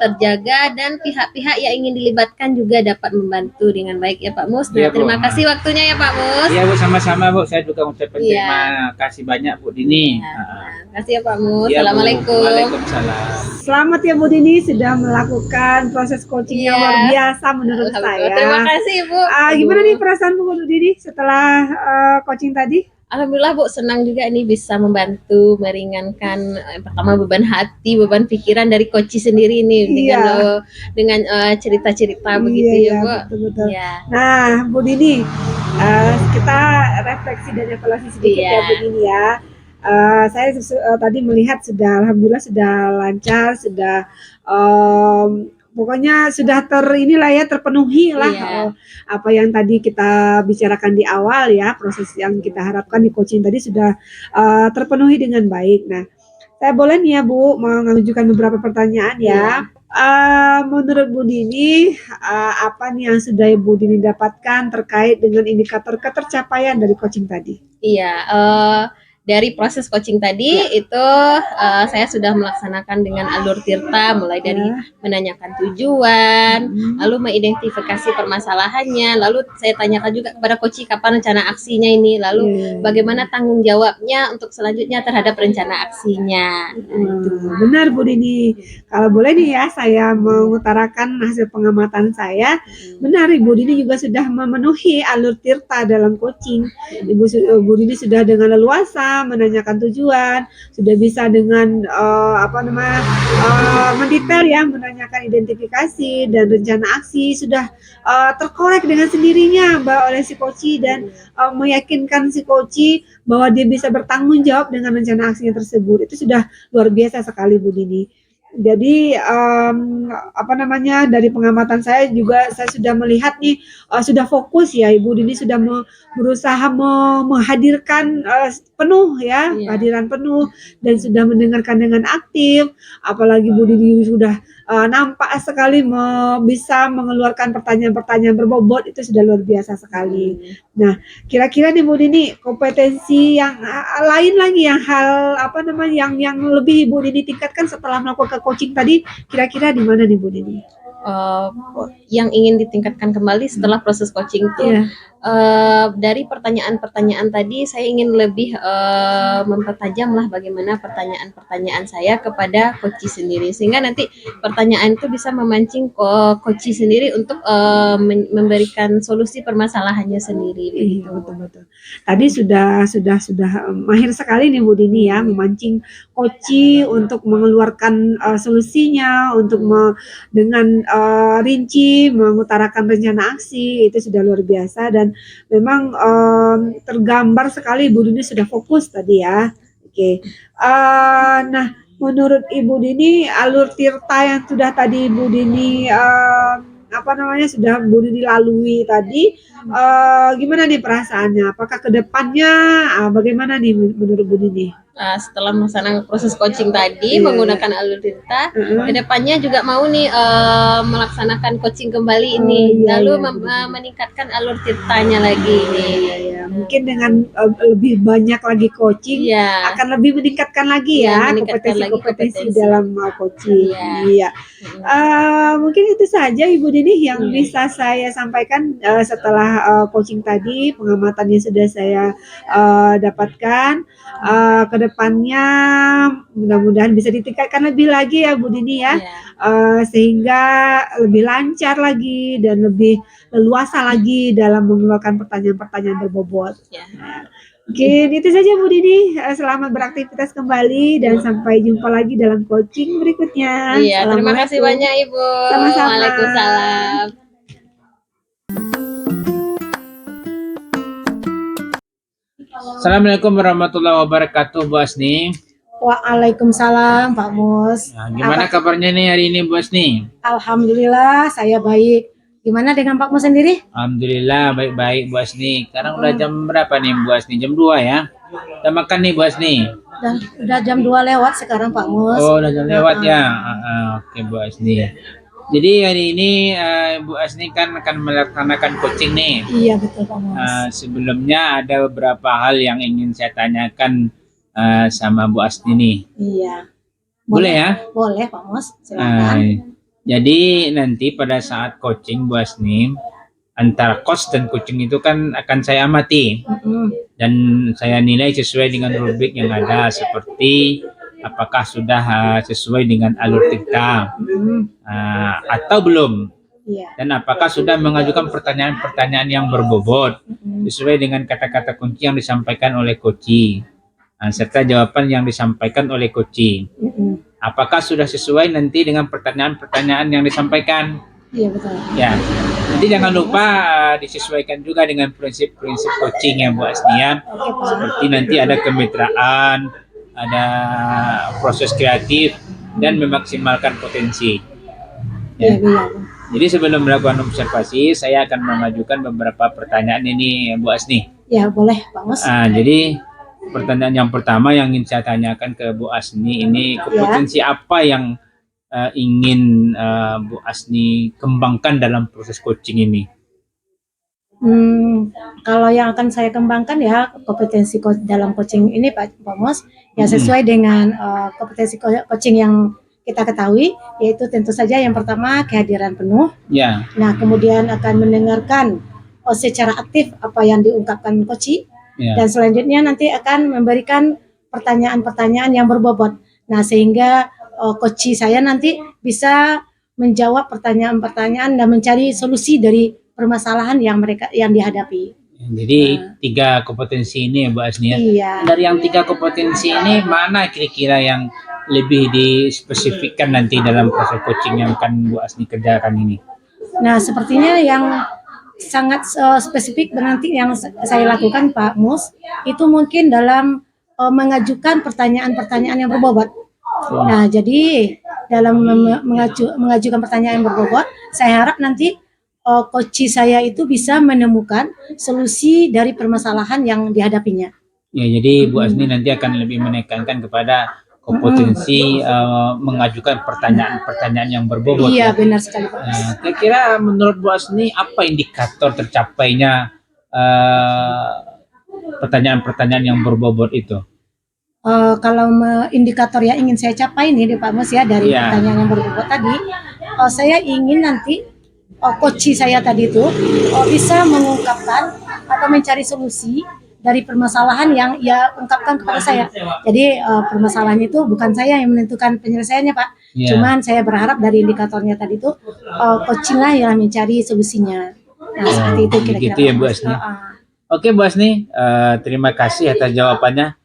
terjaga dan pihak-pihak yang ingin dilibatkan juga dapat membantu dengan baik ya Pak Mus. Nah, terima kasih waktunya ya Pak Mus. Iya Bu, sama-sama Bu. Saya juga mengucapkan terima kasih banyak Bu Dini. Terima kasih ya Pak Mus. Assalamualaikum. Waalaikumsalam. Selamat ya Bu Dini sudah melakukan proses coaching yang luar biasa menurut saya. Terima kasih Bu. Gimana nih perasaan Bu Dini setelah coaching tadi? Alhamdulillah Bu, senang juga nih bisa membantu meringankan pertama beban hati, beban pikiran dari coach sendiri nih dengan cerita-cerita begitu ya Bu. Betul-betul. Nah Bu Dini, kita refleksi dan evaluasi sedikit ya Bu Dini ya. Saya tadi melihat alhamdulillah sudah lancar, sudah pokoknya sudah terpenuhi lah apa yang tadi kita bicarakan di awal ya, proses yang kita harapkan di coaching tadi sudah terpenuhi dengan baik. Nah, saya boleh nih ya Bu mengajukan beberapa pertanyaan ya. Menurut Bu Dini, apa nih yang sudah Bu Dini dapatkan terkait dengan indikator ketercapaian dari coaching tadi? Iya, dari proses coaching tadi itu saya sudah melaksanakan dengan alur tirta, mulai dari menanyakan tujuan, lalu mengidentifikasi permasalahannya, lalu saya tanyakan juga kepada coach kapan rencana aksinya ini, lalu bagaimana tanggung jawabnya untuk selanjutnya terhadap rencana aksinya. Benar Bu Dini. Kalau boleh nih ya saya mengutarakan hasil pengamatan saya, benar Ibu Dini juga sudah memenuhi alur tirta dalam coaching. Bu Dini sudah dengan leluasa menanyakan tujuan, sudah bisa dengan mendetail ya, menanyakan identifikasi dan rencana aksi, sudah terkorek dengan sendirinya oleh si coach dan meyakinkan si coach bahwa dia bisa bertanggung jawab dengan rencana aksinya tersebut. Itu sudah luar biasa sekali Bu Dini. Jadi dari pengamatan saya juga saya sudah melihat nih sudah fokus ya Ibu Dini sudah berusaha menghadirkan penuh ya, kehadiran penuh dan sudah mendengarkan dengan aktif, apalagi Bu Dini sudah nampak sekali bisa mengeluarkan pertanyaan-pertanyaan berbobot, itu sudah luar biasa sekali. Nah, kira-kira nih Bu Dini kompetensi yang lain lagi yang yang lebih Bu Dini tingkatkan setelah melakukan coaching tadi, kira-kira di mana nih Bu Dini? Yang ingin ditingkatkan kembali setelah proses coaching itu dari pertanyaan-pertanyaan tadi saya ingin lebih mempertajam lah bagaimana pertanyaan-pertanyaan saya kepada coach sendiri, sehingga nanti pertanyaan itu bisa memancing coach sendiri untuk memberikan solusi permasalahannya sendiri. Betul-betul. Tadi sudah mahir sekali nih Bu Dini ya memancing coach untuk mengeluarkan solusinya, untuk dengan rinci mengutarakan rencana aksi, itu sudah luar biasa dan memang tergambar sekali Bu Dini sudah fokus tadi ya. Oke. Nah, menurut Ibu Dini alur tirta yang sudah tadi Bu Dini sudah Bu Dini lalui tadi, gimana nih perasaannya? Apakah kedepannya bagaimana nih menurut Bu Dini? Setelah melaksanakan proses coaching tadi menggunakan alur tirta, kedepannya juga mau nih melaksanakan coaching kembali ini, lalu meningkatkan alur tirtanya lagi nih. Mungkin dengan lebih banyak lagi coaching akan lebih meningkatkan lagi kompetensi dalam coaching. Mungkin itu saja Ibu Dini yang bisa saya sampaikan setelah coaching tadi, pengamatannya sudah saya dapatkan. Kedepannya mudah-mudahan bisa ditingkatkan lebih lagi ya Bu Dini ya, sehingga lebih lancar lagi dan lebih leluasa lagi dalam mengeluarkan pertanyaan-pertanyaan berbobot. Mungkin itu saja Bu Dini, selamat beraktivitas kembali dan sampai jumpa lagi dalam coaching berikutnya. Terima kasih banyak Ibu. Sama-sama. Waalaikumsalam. Assalamualaikum warahmatullahi wabarakatuh Bu Asni. Waalaikumsalam Pak Mus. Nah, gimana kabarnya nih hari ini Bu Asni? Alhamdulillah saya baik. Gimana dengan Pak Mus sendiri? Alhamdulillah baik-baik Bu Asni. Sekarang udah jam berapa nih Bu Asni? Jam 2 ya? Udah makan nih Bu Asni? Udah jam 2 lewat sekarang Pak Mus. Oh, udah jam lewat ya? Oke Bu Asni. Jadi hari ini Bu Asni kan akan melaksanakan coaching nih. Iya betul Pak Mus. Sebelumnya ada beberapa hal yang ingin saya tanyakan sama Bu Asni nih. Iya. Boleh ya? Boleh Pak Mus, silakan. Jadi nanti pada saat coaching Bu Asni, antara coach dan coaching itu kan akan saya amati dan saya nilai sesuai dengan rubrik yang ada, seperti apakah sudah sesuai dengan alur kita atau belum, dan apakah sudah mengajukan pertanyaan-pertanyaan yang berbobot sesuai dengan kata-kata kunci yang disampaikan oleh coaching, serta jawaban yang disampaikan oleh coaching. Apakah sudah sesuai nanti dengan pertanyaan-pertanyaan yang disampaikan? Iya betul. Ya, nanti jangan lupa disesuaikan juga dengan prinsip-prinsip coaching ya Bu Asni ya. Seperti nanti ada kemitraan, ada proses kreatif, dan memaksimalkan potensi. Ya. Jadi sebelum melakukan observasi, saya akan mengajukan beberapa pertanyaan ini Bu Asni. Ya boleh Pak Mus. Jadi pertanyaan yang pertama yang ingin saya tanyakan ke Bu Asni ini, kompetensi apa yang ingin Bu Asni kembangkan dalam proses coaching ini? Kalau yang akan saya kembangkan ya kompetensi dalam coaching ini Pak Mus ya sesuai dengan kompetensi coaching yang kita ketahui, yaitu tentu saja yang pertama kehadiran penuh. Ya. Nah kemudian akan mendengarkan secara aktif apa yang diungkapkan coach. Dan selanjutnya nanti akan memberikan pertanyaan-pertanyaan yang berbobot. Nah, sehingga coach saya nanti bisa menjawab pertanyaan-pertanyaan dan mencari solusi dari permasalahan yang dihadapi. Jadi 3 kompetensi ini ya Bu Asni ya. Iya. Dari yang 3 kompetensi ini mana kira-kira yang lebih dispesifikkan nanti dalam proses coaching yang akan Bu Asni kerjakan ini? Nah, sepertinya yang sangat spesifik nanti yang saya lakukan Pak Mus itu mungkin dalam mengajukan pertanyaan-pertanyaan yang berbobot. Nah jadi dalam mengajukan pertanyaan yang berbobot, saya harap nanti coach saya itu bisa menemukan solusi dari permasalahan yang dihadapinya. Ya, jadi Bu Asni nanti akan lebih menekankan kepada kompetensi mengajukan pertanyaan-pertanyaan yang berbobot. Iya, benar sekali Pak. Kira-kira menurut Bu Asni apa indikator tercapainya pertanyaan-pertanyaan yang berbobot itu? Kalau indikator yang ingin saya capai nih Pak Mus ya dari pertanyaan yang berbobot tadi, saya ingin nanti coach saya tadi itu bisa mengungkapkan atau mencari solusi dari permasalahan yang ia ungkapkan kepada saya. Jadi permasalahan itu bukan saya yang menentukan penyelesaiannya Pak. Cuman saya berharap dari indikatornya tadi itu coaching lah yang mencari solusinya. Nah seperti itu kira-kira. Gitu ya Bu Asni. Oke Bu Asni, terima kasih atas jawabannya.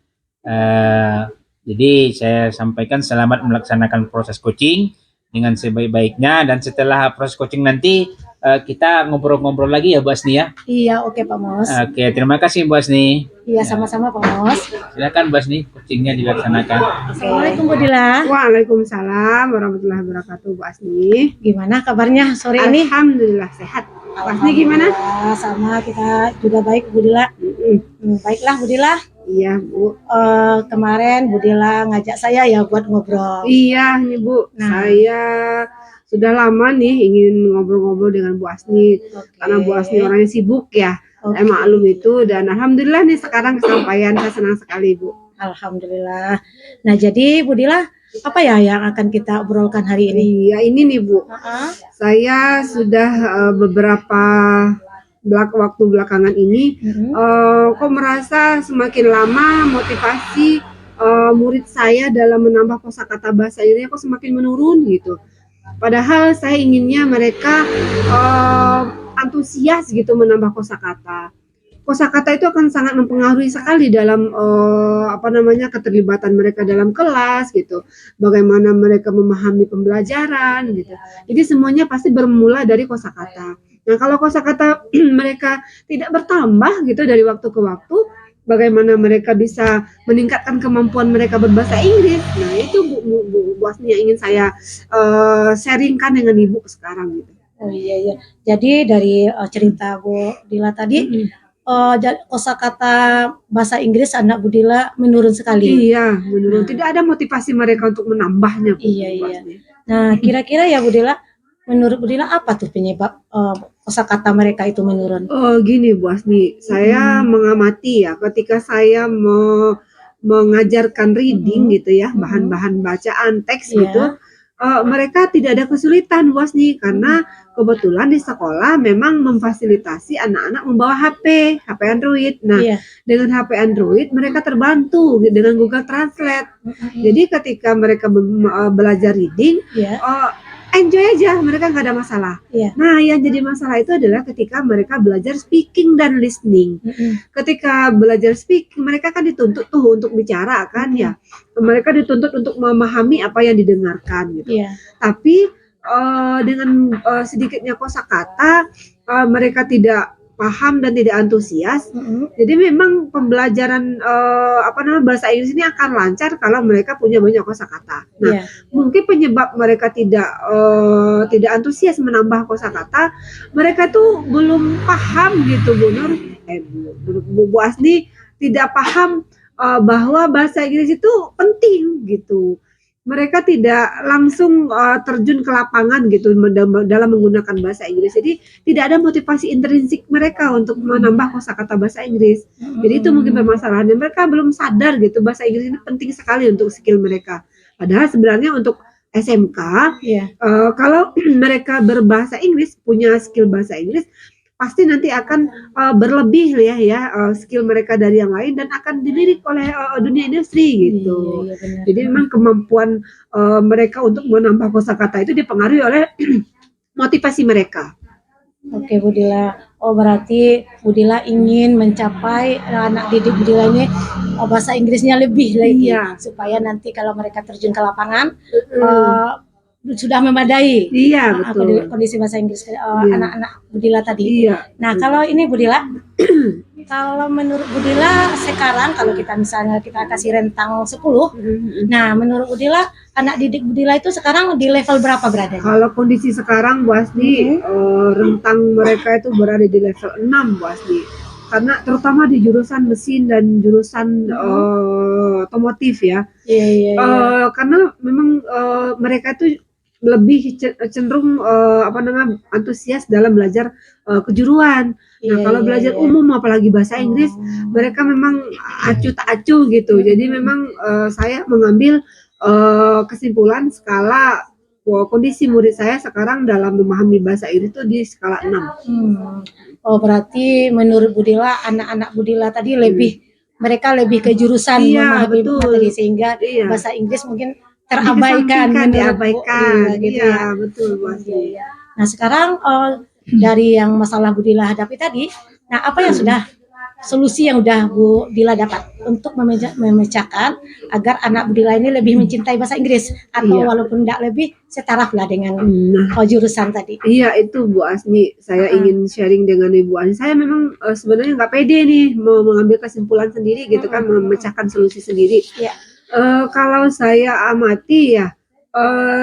Jadi saya sampaikan selamat melaksanakan proses coaching dengan sebaik-baiknya, dan setelah proses coaching nanti kita ngobrol-ngobrol lagi ya Bu Asni ya. Iya, oke Pak Mus. Oke, terima kasih Bu Asni. Iya, sama-sama Pak Mus. Silakan Bu Asni, coachingnya dilaksanakan. Assalamualaikum Bu Dila. Waalaikumsalam warahmatullahi wabarakatuh Bu Asni. Gimana kabarnya sore ini? Alhamdulillah sehat. Bu Asni gimana? Sama kita juga baik Bu Dila. Baiklah Bu Dila. Iya Bu. Kemarin Bu Dila ngajak saya ya buat ngobrol. Iya nih Bu. Saya sudah lama nih ingin ngobrol-ngobrol dengan Bu Asni, karena Bu Asni orangnya sibuk ya. Saya maklum itu, dan alhamdulillah nih sekarang kesampaian, saya senang sekali Bu. Alhamdulillah. Nah jadi Bu Dila, apa ya yang akan kita obrolkan hari ini? Iya ini nih Bu. Saya sudah beberapa waktu belakangan ini kok merasa semakin lama motivasi murid saya dalam menambah kosakata bahasa Indonesia kok semakin menurun gitu. Padahal saya inginnya mereka antusias gitu menambah kosakata. Kosakata itu akan sangat mempengaruhi sekali dalam keterlibatan mereka dalam kelas gitu. Bagaimana mereka memahami pembelajaran gitu. Jadi semuanya pasti bermula dari kosakata. Nah, kalau kosakata mereka tidak bertambah gitu dari waktu ke waktu, bagaimana mereka bisa meningkatkan kemampuan mereka berbahasa Inggris. Nah, itu Bu Asni yang ingin saya sharingkan dengan Ibu sekarang gitu. Oh iya iya. Jadi dari cerita Bu Dila tadi, kosakata bahasa Inggris anak Bu Dila menurun sekali. Iya, menurun. Tidak ada motivasi mereka untuk menambahnya. Iya iya. Nah, kira-kira ya Bu Dila, menurut Bu Dila apa tuh penyebab kosakata mereka itu menurun? Oh gini Bu Asni, saya mengamati ya ketika saya mengajarkan reading gitu ya, bahan-bahan bacaan teks gitu, mereka tidak ada kesulitan Bu Asni karena kebetulan di sekolah memang memfasilitasi anak-anak membawa HP Android. Nah, dengan HP Android mereka terbantu dengan Google Translate. Jadi ketika mereka belajar reading, enjoy aja, mereka nggak ada masalah. Nah, yang jadi masalah itu adalah ketika mereka belajar speaking dan listening. Ketika belajar speaking, mereka kan dituntut tuh untuk bicara kan ya. Mereka dituntut untuk memahami apa yang didengarkan gitu. Tapi dengan sedikitnya kosakata, mereka tidak paham dan tidak antusias. Jadi memang pembelajaran bahasa Inggris ini akan lancar kalau mereka punya banyak kosakata. Nah, mungkin penyebab mereka tidak antusias menambah kosakata, mereka tuh belum paham gitu Bu Nur, Bu Asni tidak paham bahwa bahasa Inggris itu penting gitu. Mereka tidak langsung terjun ke lapangan gitu dalam menggunakan bahasa Inggris. Jadi tidak ada motivasi intrinsik mereka untuk menambah kosakata bahasa Inggris. Jadi itu mungkin permasalahannya. Mereka belum sadar gitu bahasa Inggris ini penting sekali untuk skill mereka. Padahal sebenarnya untuk SMK, kalau mereka berbahasa Inggris, punya skill bahasa Inggris, pasti nanti akan berlebih ya skill mereka dari yang lain dan akan dilirik oleh dunia industri gitu. Jadi memang kemampuan mereka untuk menambah kosakata itu dipengaruhi oleh motivasi mereka. Oke Bu Dila, berarti Bu Dila ingin mencapai anak didik Bu Dila ini bahasa Inggrisnya lebih lagi, supaya nanti kalau mereka terjun ke lapangan sudah memadai. Iya, betul. Kondisi bahasa Inggris anak-anak Bu Dila tadi. Nah, kalau ini Bu Dila, kalau menurut Bu Dila sekarang, kalau kita misalnya kita kasih rentang 10, nah menurut Bu Dila, anak didik Bu Dila itu sekarang di level berapa berada? Kalau kondisi sekarang Bu Asni, rentang mereka itu berada di level 6 Bu Asni. Karena terutama di jurusan mesin dan jurusan otomotif ya. Karena memang mereka itu lebih cenderung antusias dalam belajar kejuruan. Nah, kalau belajar umum apalagi bahasa Inggris, mereka memang acuh tak acuh gitu. Jadi memang saya mengambil kesimpulan skala kondisi murid saya sekarang dalam memahami bahasa Inggris itu di skala 6. Oh, berarti menurut Bu Dila, anak-anak Bu Dila tadi mereka lebih ke jurusan memahami materi, sehingga bahasa Inggris mungkin diabaikan gitu ya. Betul Bu Asni. Nah, sekarang dari yang masalah Bu Dila hadapi tadi, nah apa yang sudah solusi yang udah Bu Dila dapat untuk memecahkan agar anak Bu Dila ini lebih mencintai bahasa Inggris, atau walaupun tidak lebih setaraf lah dengan jurusan tadi? Iya, itu Bu Asni, saya ingin sharing dengan Ibu Asni. Saya memang sebenarnya nggak pede nih mau mengambil kesimpulan sendiri gitu kan, memecahkan solusi sendiri. Kalau saya amati ya,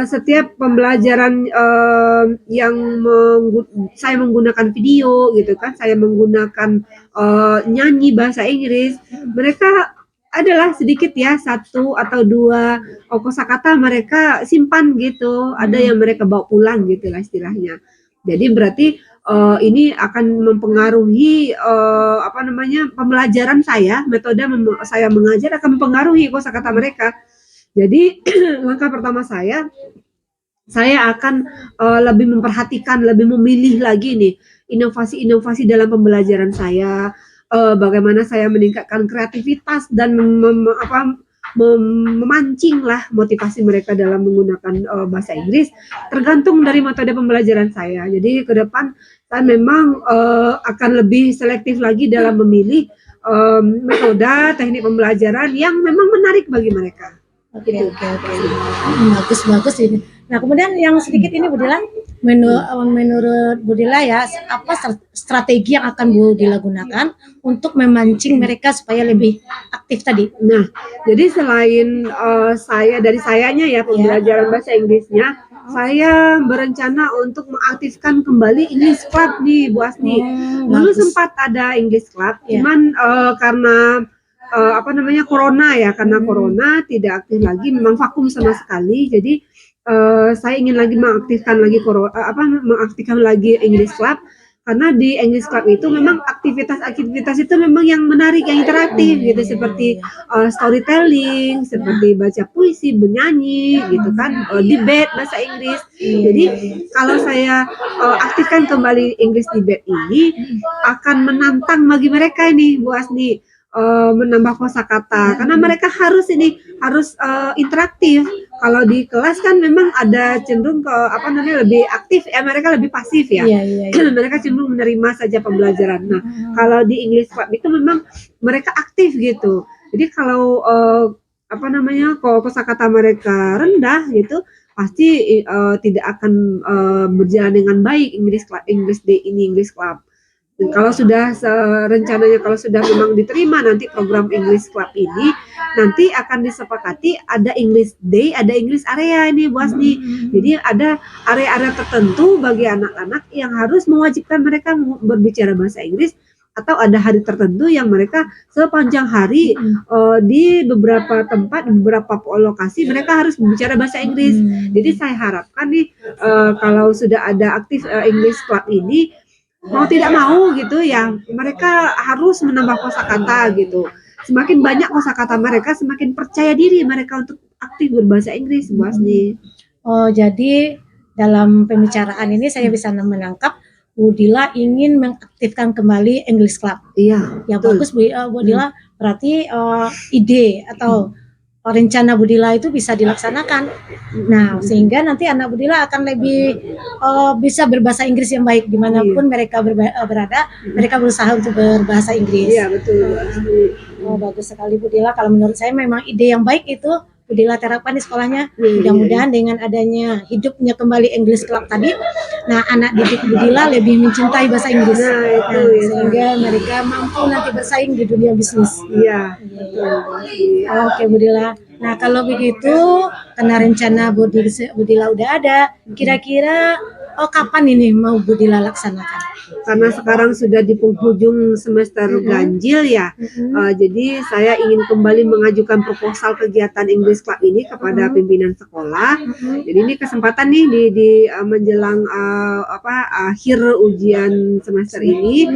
setiap pembelajaran yang saya menggunakan video gitu kan, saya menggunakan nyanyi bahasa Inggris, mereka adalah sedikit ya, 1 atau 2 kosakata mereka simpan gitu, ada yang mereka bawa pulang gitu lah istilahnya. Jadi berarti ini akan mempengaruhi pembelajaran saya, metode saya mengajar akan mempengaruhi kosakata mereka. Jadi langkah pertama saya akan lebih memperhatikan, lebih memilih lagi nih inovasi-inovasi dalam pembelajaran saya, bagaimana saya meningkatkan kreativitas dan memancing lah motivasi mereka dalam menggunakan bahasa Inggris, tergantung dari metode pembelajaran saya. Jadi ke depan saya memang akan lebih selektif lagi dalam memilih metode teknik pembelajaran yang memang menarik bagi mereka. Oke. Bagus ini. Nah, kemudian yang sedikit ini Bu Dila, menurut Bu Dila ya, apa strategi yang akan Bu Dila gunakan untuk memancing mereka supaya lebih aktif tadi? Nah, jadi selain dari sayanya ya pembelajaran bahasa Inggrisnya, saya berencana untuk mengaktifkan kembali English Club nih, Bu Asni. Dulu Bagus. sempat ada English Club, Ya. cuman karena corona ya, karena corona tidak aktif lagi, memang vakum sama sekali. Jadi saya ingin lagi mengaktifkan lagi English Club. Karena di English Club itu memang aktivitas-aktivitas itu memang yang menarik, yang interaktif gitu, seperti storytelling, seperti baca puisi, bernyanyi gitu kan, debate bahasa Inggris. Jadi kalau saya aktifkan kembali English debate ini akan menantang bagi mereka ini, Bu Asni, menambah kosakata karena mereka harus interaktif. Kalau di kelas kan memang ada cenderung ke lebih aktif ya, mereka lebih pasif ya. Mereka cenderung menerima saja pembelajaran. Nah, kalau di English Club itu memang mereka aktif gitu. Jadi kalau kalau kosakata mereka rendah gitu, pasti tidak akan berjalan dengan baik English Day ini, English Club. Dan kalau sudah rencananya kalau sudah memang diterima nanti program English Club ini, nanti akan disepakati ada English Day, ada English area ini, Bu Asni. Jadi ada area-area tertentu bagi anak-anak yang harus mewajibkan mereka berbicara bahasa Inggris, atau ada hari tertentu yang mereka sepanjang hari di beberapa tempat, di beberapa lokasi mereka harus berbicara bahasa Inggris. Jadi saya harapkan nih kalau sudah ada aktif English Club ini, mau tidak mau gitu ya, mereka harus menambah kosakata gitu. Semakin banyak kosakata mereka, semakin percaya diri mereka untuk aktif berbahasa Inggris, Bu Asni. Oh, jadi dalam pembicaraan ini saya bisa menangkap Bu Dila ingin mengaktifkan kembali English Club. Iya. Ya bagus Bu Dila, berarti ide atau rencana Bu Dila itu bisa dilaksanakan. Nah, sehingga nanti anak Bu Dila akan lebih bisa berbahasa Inggris yang baik dimanapun mereka berada, mereka berusaha untuk berbahasa Inggris. Iya, betul. Oh, bagus sekali Bu Dila. Kalau menurut saya memang ide yang baik itu Bu Dila terapkan di sekolahnya. Mudah-mudahan dengan adanya hidupnya kembali English Club tadi, nah anak didik Bu Dila lebih mencintai bahasa Inggris. Sehingga mereka mampu nanti bersaing di dunia bisnis. Iya. Oke Bu Dila. Nah kalau begitu, karena rencana Bu Dila udah ada, kira-kira kapan ini mau Bu Dila laksanakan? Karena sekarang sudah di penghujung semester ganjil ya, jadi saya ingin kembali mengajukan proposal kegiatan English Club ini kepada pimpinan sekolah. Jadi ini kesempatan nih di menjelang akhir ujian semester ini.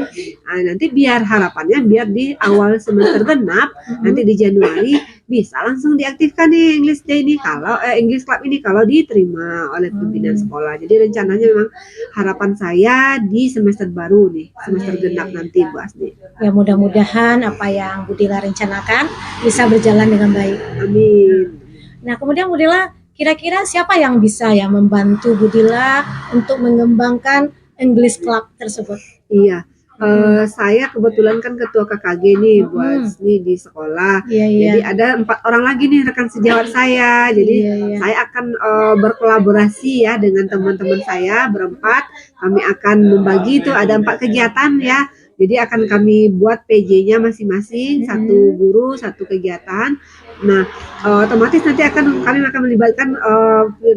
Nah, nanti harapannya biar di awal semester genap, nanti di Januari bisa langsung diaktifkan nih English Day ini, kalau English Club ini kalau diterima oleh pimpinan sekolah. Jadi rencananya memang harapan saya di semester baru nih, semester genap nanti, Bu Asni. Ya mudah-mudahan apa yang Bu Dila rencanakan bisa berjalan dengan baik. Amin. Nah kemudian Bu Dila, kira-kira siapa yang bisa ya membantu Bu Dila untuk mengembangkan English Club tersebut? Iya. Saya kebetulan kan ketua KKG nih Bu Asni di sekolah. Jadi ada 4 orang lagi nih rekan sejawat saya. Jadi saya akan berkolaborasi ya dengan teman-teman saya berempat. Kami akan membagi itu ada 4 kegiatan ya. Jadi akan kami buat PJ-nya masing-masing, satu guru, satu kegiatan. Nah, otomatis nanti kami akan melibatkan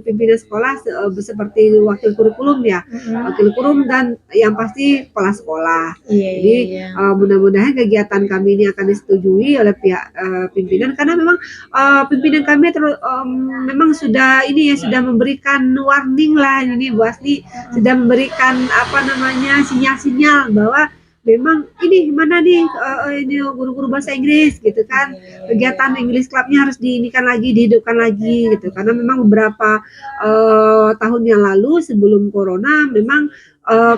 pimpinan sekolah seperti wakil kurikulum ya, wakil kurikulum dan yang pasti kepala sekolah. Jadi mudah-mudahan kegiatan kami ini akan disetujui oleh pihak pimpinan, karena memang pimpinan kami memang sudah memberikan warning lah ini Bu Asni, sudah memberikan sinyal-sinyal bahwa memang ini mana nih ini guru-guru bahasa Inggris gitu kan, kegiatan English Club-nya harus dihidupkan lagi gitu, karena memang beberapa tahun yang lalu sebelum corona memang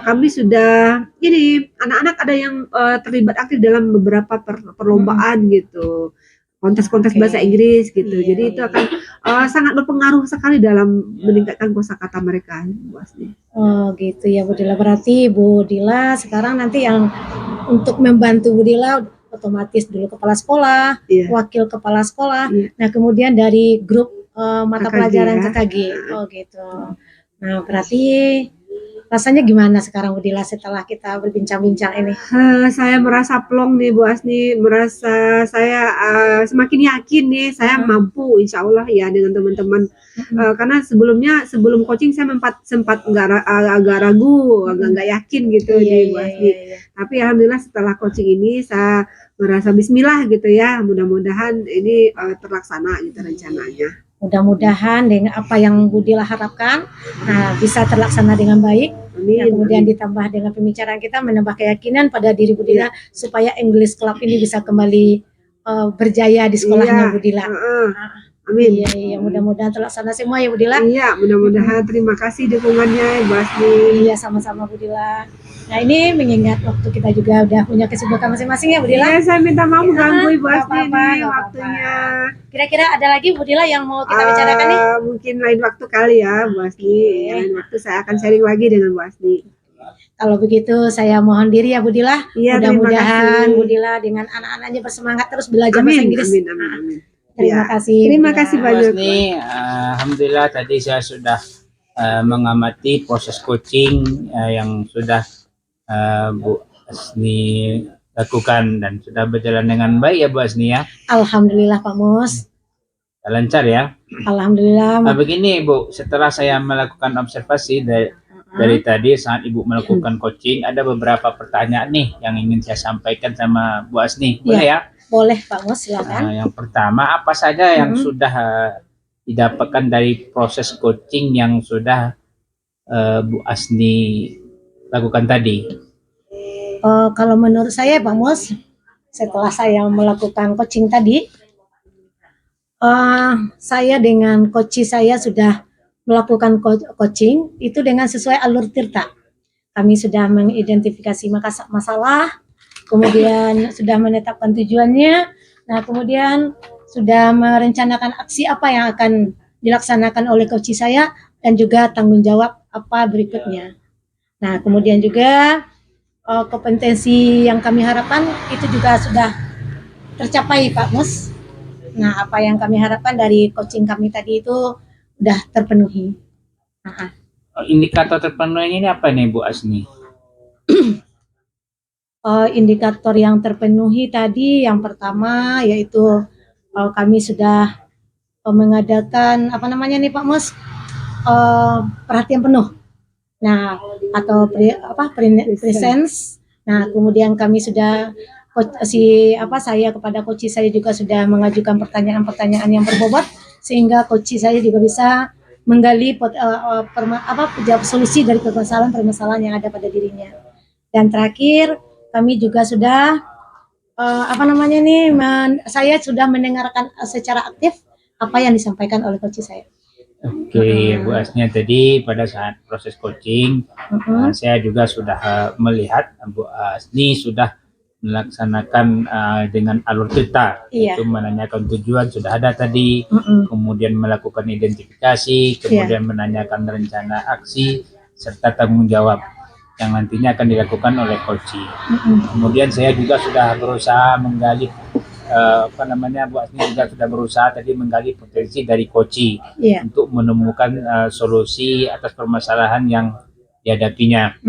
kami sudah anak-anak ada yang terlibat aktif dalam beberapa perlombaan gitu, kontes-kontes bahasa Inggris gitu. Jadi itu akan sangat berpengaruh sekali dalam meningkatkan kosakata mereka, Bu Asni. Oh gitu ya Bu Dila, berarti Bu Dila sekarang nanti yang untuk membantu Bu Dila otomatis dulu kepala sekolah, wakil kepala sekolah, nah kemudian dari grup mata KKG, pelajaran ya. KKG. Oh gitu. Nah berarti Rasanya gimana sekarang Bu Dila setelah kita berbincang-bincang ini? Saya merasa plong nih Bu Asni, merasa saya semakin yakin nih saya mampu insya Allah ya dengan teman-teman. Karena sebelum coaching saya sempat agak ragu, agak nggak yakin gitu nih Bu Asni. Tapi alhamdulillah setelah coaching ini saya merasa Bismillah gitu ya, mudah-mudahan ini terlaksana gitu rencananya. Mudah-mudahan dengan apa yang Bu Dila harapkan bisa terlaksana dengan baik. Amin. Kemudian ditambah dengan pembicaraan kita menambah keyakinan pada diri Bu Dila supaya English Club ini bisa kembali berjaya di sekolahnya Bu Dila. Amin. Iya, mudah-mudahan terlaksana semua ya Bu Dila. Iya, mudah-mudahan. Terima kasih dukungannya Bu Asni. Iya, sama-sama Bu Dila. Nah, ini mengingat waktu kita juga udah punya kesibukan masing-masing ya Bu Dila. Iya, saya minta maaf ganggu Ibu Asni ini waktunya. Kira-kira ada lagi Bu Dila yang mau kita bicarakan nih? Mungkin lain waktu kali ya Bu Asni. Lain waktu saya akan sharing lagi dengan Bu Asni. Kalau begitu saya mohon diri ya Bu Dila. Iya, mudah-mudahan Bu Dila dengan anak-anaknya bersemangat terus belajar bahasa Inggris. Amin. Terima kasih. Terima kasih banyak. Ini alhamdulillah tadi saya sudah mengamati proses coaching yang sudah Bu Asni lakukan dan sudah berjalan dengan baik ya Bu Asni ya. Alhamdulillah Pak Mus. Lancar ya. Alhamdulillah. Begini Bu, setelah saya melakukan observasi dari tadi saat Ibu melakukan coaching, ada beberapa pertanyaan nih yang ingin saya sampaikan sama Bu Asni. Boleh ya? Boleh Pak Mus, silakan. Yang pertama, apa saja yang sudah didapatkan dari proses coaching yang sudah Bu Asni lakukan tadi? Kalau menurut saya Pak Mus, setelah saya melakukan coaching tadi, saya dengan coach saya sudah melakukan coaching itu dengan sesuai alur tirta. Kami sudah mengidentifikasi masalah, kemudian sudah menetapkan tujuannya, nah kemudian sudah merencanakan aksi apa yang akan dilaksanakan oleh coach saya dan juga tanggung jawab apa berikutnya. Nah kemudian juga kompetensi yang kami harapkan itu juga sudah tercapai Pak Mus. Nah apa yang kami harapkan dari coaching kami tadi itu sudah terpenuhi. Indikator terpenuhinya ini apa nih Bu Asni? Indikator yang terpenuhi tadi yang pertama yaitu kami sudah mengadakan apa namanya nih Pak Mus, perhatian penuh. Nah atau presence. Nah kemudian kami sudah saya kepada coach saya juga sudah mengajukan pertanyaan-pertanyaan yang berbobot sehingga coach saya juga bisa menggali solusi dari permasalahan yang ada pada dirinya. Dan terakhir kami juga sudah saya sudah mendengarkan secara aktif apa yang disampaikan oleh coach saya. Oke, Bu Asni tadi pada saat proses coaching, saya juga sudah melihat Bu Asni sudah melaksanakan dengan alur cerita, itu menanyakan tujuan sudah ada tadi, kemudian melakukan identifikasi, kemudian menanyakan rencana aksi serta tanggung jawab yang nantinya akan dilakukan oleh coach. Kemudian saya juga sudah berusaha menggali Bu Asni juga sudah berusaha tadi menggali potensi dari coach untuk menemukan solusi atas permasalahan yang dihadapinya.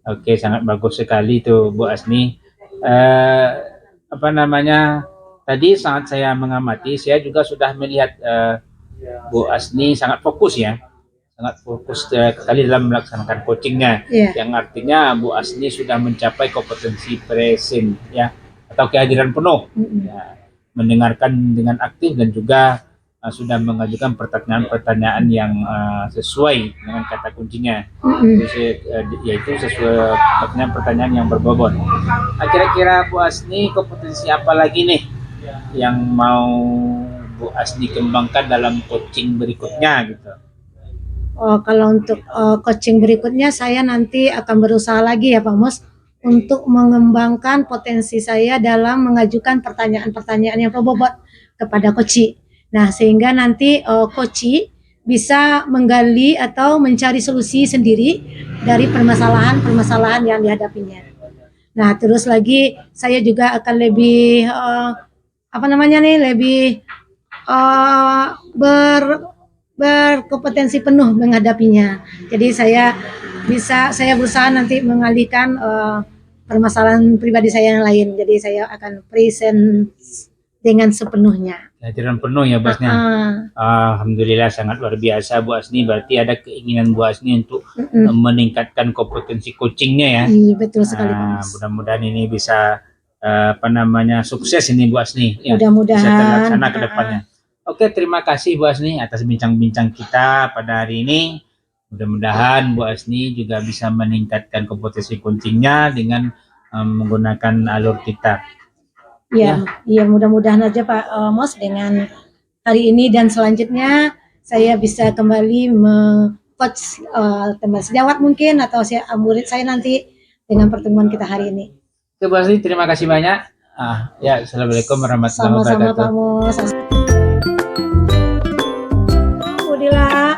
Oke, sangat bagus sekali itu Bu Asni. Tadi saat saya mengamati, saya juga sudah melihat Bu Asni sangat fokus ya, sangat fokus sekali dalam melaksanakan coachingnya, yang artinya Bu Asni sudah mencapai kompetensi present ya, atau kehadiran penuh, ya, mendengarkan dengan aktif dan juga sudah mengajukan pertanyaan-pertanyaan yang sesuai dengan kata kuncinya, yaitu sesuai pertanyaan-pertanyaan yang berbobot. Kira-kira Bu Asni kompetensi apa lagi nih yang mau Bu Asni kembangkan dalam coaching berikutnya gitu? Kalau untuk coaching berikutnya saya nanti akan berusaha lagi ya Pak Mus untuk mengembangkan potensi saya dalam mengajukan pertanyaan-pertanyaan yang berbobot kepada coach. Nah, sehingga nanti coach bisa menggali atau mencari solusi sendiri dari permasalahan-permasalahan yang dihadapinya. Nah, terus lagi saya juga akan lebih berkompetensi penuh menghadapinya. Jadi saya bisa saya berusaha nanti mengalihkan permasalahan pribadi saya yang lain. Jadi saya akan present dengan sepenuhnya. Kehadiran penuh ya Basnya. Alhamdulillah sangat luar biasa Bu Asni. Berarti ada keinginan Bu Asni untuk meningkatkan kompetensi coachingnya ya. Iya, betul sekali Pak Mas. Mudah-mudahan ini bisa sukses ini Bu Asni. Ya, Mudah-mudahan bisa terlaksana ke depannya. Oke, terima kasih Bu Asni atas bincang-bincang kita pada hari ini. Mudah-mudahan Bu Asni juga bisa meningkatkan kompetensi coachingnya dengan menggunakan alur kita. Iya, iya mudah-mudahan aja Pak Mos dengan hari ini dan selanjutnya saya bisa kembali coach teman sejawat mungkin atau murid saya nanti dengan pertemuan kita hari ini. Oke Bu Asni, terima kasih banyak. Ya, assalamualaikum warahmatullahi wabarakatuh. Sama-sama Pak Mos.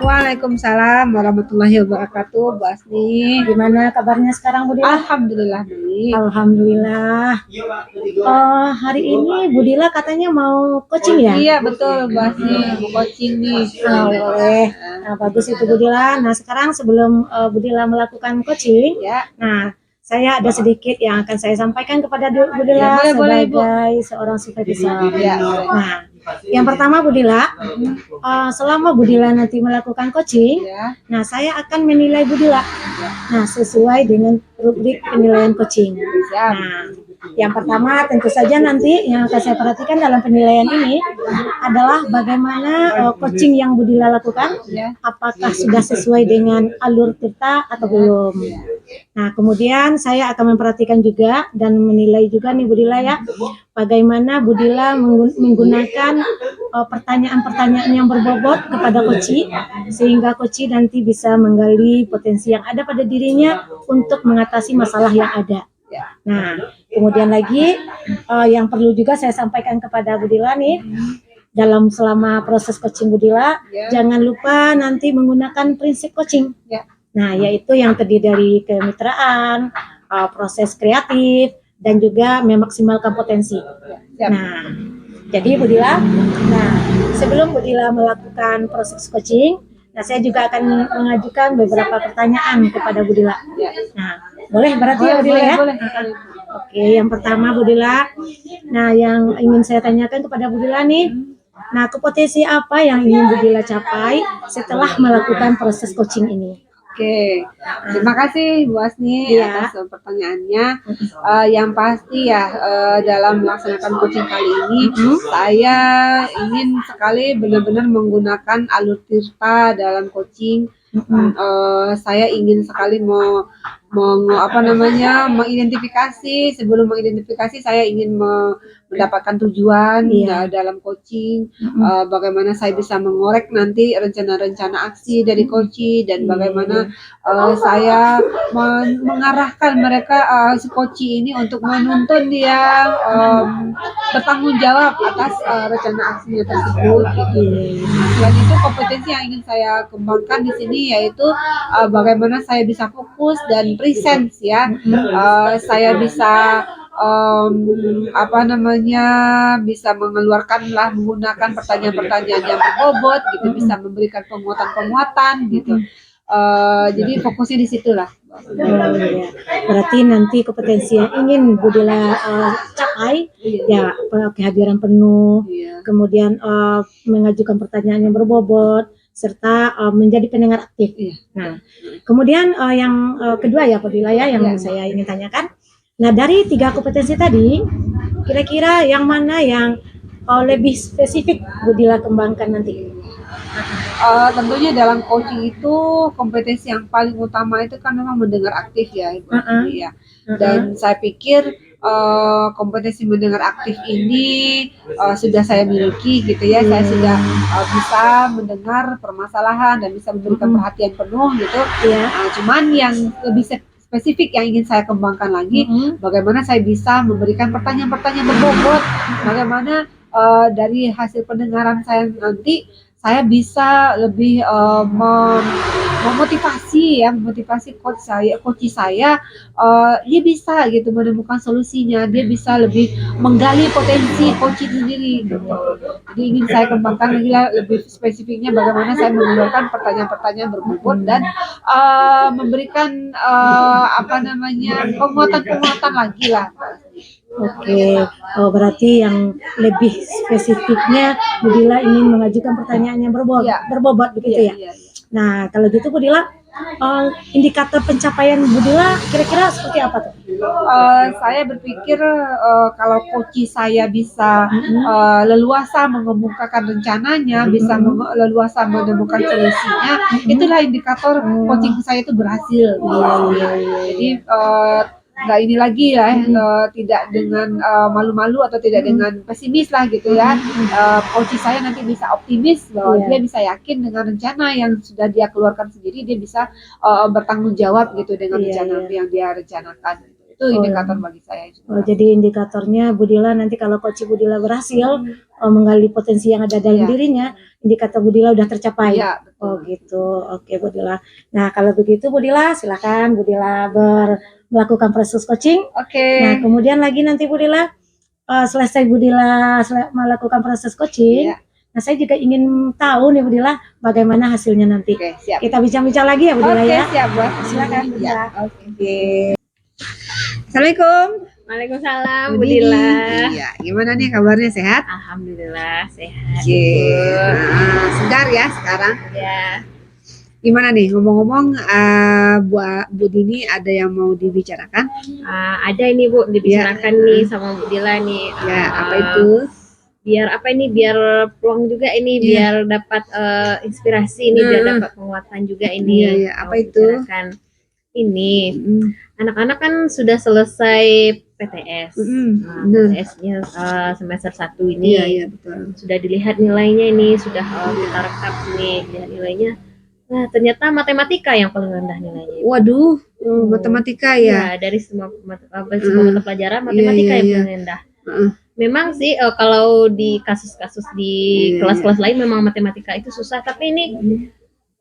Waalaikumsalam warahmatullahi wabarakatuh, Bu Asni. Gimana kabarnya sekarang Bu Dila? Alhamdulillah baik. Alhamdulillah. Hari ini Bu Dila katanya mau coaching ya? Iya betul Bu Asni, mau coaching nih. Boleh. Nah, bagus itu Bu Dila. Nah sekarang sebelum Bu Dila melakukan coaching, Ya. nah saya ada sedikit yang akan saya sampaikan kepada Bu Dila Ya, boleh, Bu. sebagai seorang supervisor. Ya. Nah, yang pertama Bu Dila, selama Bu Dila nanti melakukan coaching, Ya. nah saya akan menilai Bu Dila. Nah, sesuai dengan rubrik penilaian coaching. Siap. Nah, yang pertama tentu saja nanti yang akan saya perhatikan dalam penilaian ini adalah bagaimana coaching yang Bu Dila lakukan, Ya. apakah sudah sesuai dengan alur kita atau belum. Nah, kemudian saya akan memperhatikan juga dan menilai juga nih Bu Dila ya, bagaimana Bu Dila menggunakan pertanyaan-pertanyaan yang berbobot kepada coach, sehingga coach nanti bisa menggali potensi yang ada pada dirinya untuk mengatasi masalah yang ada. Nah, kemudian lagi yang perlu juga saya sampaikan kepada Bu Dila nih, dalam selama proses coaching Bu Dila, jangan lupa nanti menggunakan prinsip coaching. Ya. Nah, yaitu yang terdiri dari kemitraan, proses kreatif, dan juga memaksimalkan potensi. Siap. Nah, jadi Bu Dila, nah sebelum Bu Dila melakukan proses coaching, nah saya juga akan mengajukan beberapa pertanyaan kepada Bu Dila. Ya. Nah, boleh berarti ya Bu Dila ya? Boleh. Oke, yang pertama Bu Dila, nah yang ingin saya tanyakan kepada Bu Dila nih, nah kompetensi apa yang ingin Bu Dila capai setelah melakukan proses coaching ini? Oke, terima kasih Bu Asni Iya. atas pertanyaannya. Yang pasti ya dalam melaksanakan coaching kali ini saya ingin sekali benar-benar menggunakan alur tirta dalam coaching. Saya ingin sekali mengidentifikasi. Sebelum mengidentifikasi saya ingin mendapatkan tujuan dalam coaching, bagaimana saya bisa mengorek nanti rencana-rencana aksi dari coaching, dan bagaimana saya mengarahkan mereka si coaching ini untuk menuntun dia bertanggung jawab atas rencana aksinya tersebut. Selain itu kompetensi yang ingin saya kembangkan di sini yaitu bagaimana saya bisa fokus dan presence ya. Saya bisa bisa menggunakan pertanyaan-pertanyaan yang berbobot gitu, bisa memberikan penguatan-penguatan gitu. Jadi fokusnya di situlah. Ya. Berarti nanti kompetensi yang ingin Bu Dila capai ya kehadiran penuh, kemudian mengajukan pertanyaan yang berbobot, serta menjadi pendengar aktif. Nah, kemudian yang kedua ya Bu Dila ya yang saya ingin tanyakan. Nah, dari 3 kompetensi tadi, kira-kira yang mana yang lebih spesifik Bu Dila kembangkan nanti? Tentunya dalam coaching itu kompetensi yang paling utama itu kan memang mendengar aktif ya Ibu. Dan saya pikir kompetensi mendengar aktif ini sudah saya miliki gitu ya. Saya sudah bisa mendengar permasalahan dan bisa memberikan perhatian penuh gitu. Cuman yang lebih spesifik yang ingin saya kembangkan lagi, bagaimana saya bisa memberikan pertanyaan-pertanyaan berbobot, bagaimana dari hasil pendengaran saya nanti saya bisa lebih memotivasi coach saya, dia bisa gitu menemukan solusinya, dia bisa lebih menggali potensi coach sendiri gitu. Jadi ingin saya kembangkan lagi lebih spesifiknya bagaimana saya mengeluarkan pertanyaan-pertanyaan berbobot dan memberikan penguatan lagi lah. Oke, oh berarti yang lebih spesifiknya Budila ingin mengajukan pertanyaan yang berbobot begitu ya. Iya. Nah, kalau gitu Budila, indikator pencapaian Budila kira-kira seperti apa tuh? Saya berpikir kalau koci saya bisa leluasa mengemukakan rencananya, bisa leluasa menemukan solusinya, itulah indikator coaching saya itu berhasil. Jadi nggak ini lagi ya, tidak dengan malu-malu atau tidak dengan pesimis lah gitu ya. Coach saya nanti bisa optimis bahwa dia bisa yakin dengan rencana yang sudah dia keluarkan sendiri, dia bisa bertanggung jawab gitu dengan rencana yang dia rencanakan. Itu indikator bagi saya juga. Jadi indikatornya Budila nanti kalau Coach Budila berhasil menggali potensi yang ada dalam dirinya, indikator Budila udah tercapai. Iya, Oh gitu, oke Budila. Nah kalau begitu Budila, silakan Budila melakukan proses coaching. Oke. Nah kemudian lagi nanti Budila selesai Budila melakukan proses coaching. Nah saya juga ingin tahu nih Budila bagaimana hasilnya nanti. Oke, siap. Kita bincang-bincang lagi ya Budila ya. Siap, Bu. Silakan Budila. Oke. Assalamualaikum. Waalaikumsalam, Bu Dini. Budila. Iya, gimana nih kabarnya, sehat? Alhamdulillah sehat. Oke. Segar ya sekarang. Ya. Gimana nih ngomong-ngomong, Bu Dini ada yang mau dibicarakan? Ada ini Bu dibicarakan nih sama Budila nih. Ya, apa itu? Biar apa ini? Biar peluang juga ini, biar dapat inspirasi ini, biar dapat penguatan juga ini. Iya, apa itu? Bicarakan ini. Anak-anak kan sudah selesai PTS. PTS-nya semester 1 ini. Iya, betul. Sudah dilihat nilainya ini, sudah kita rekap nih lihat nilainya. Nah, ternyata matematika yang paling rendah nilainya. Waduh, matematika ya. Ya, dari semua mata pelajaran matematika yang paling rendah. Memang sih kalau di kasus-kasus di kelas-kelas lain memang matematika itu susah, tapi ini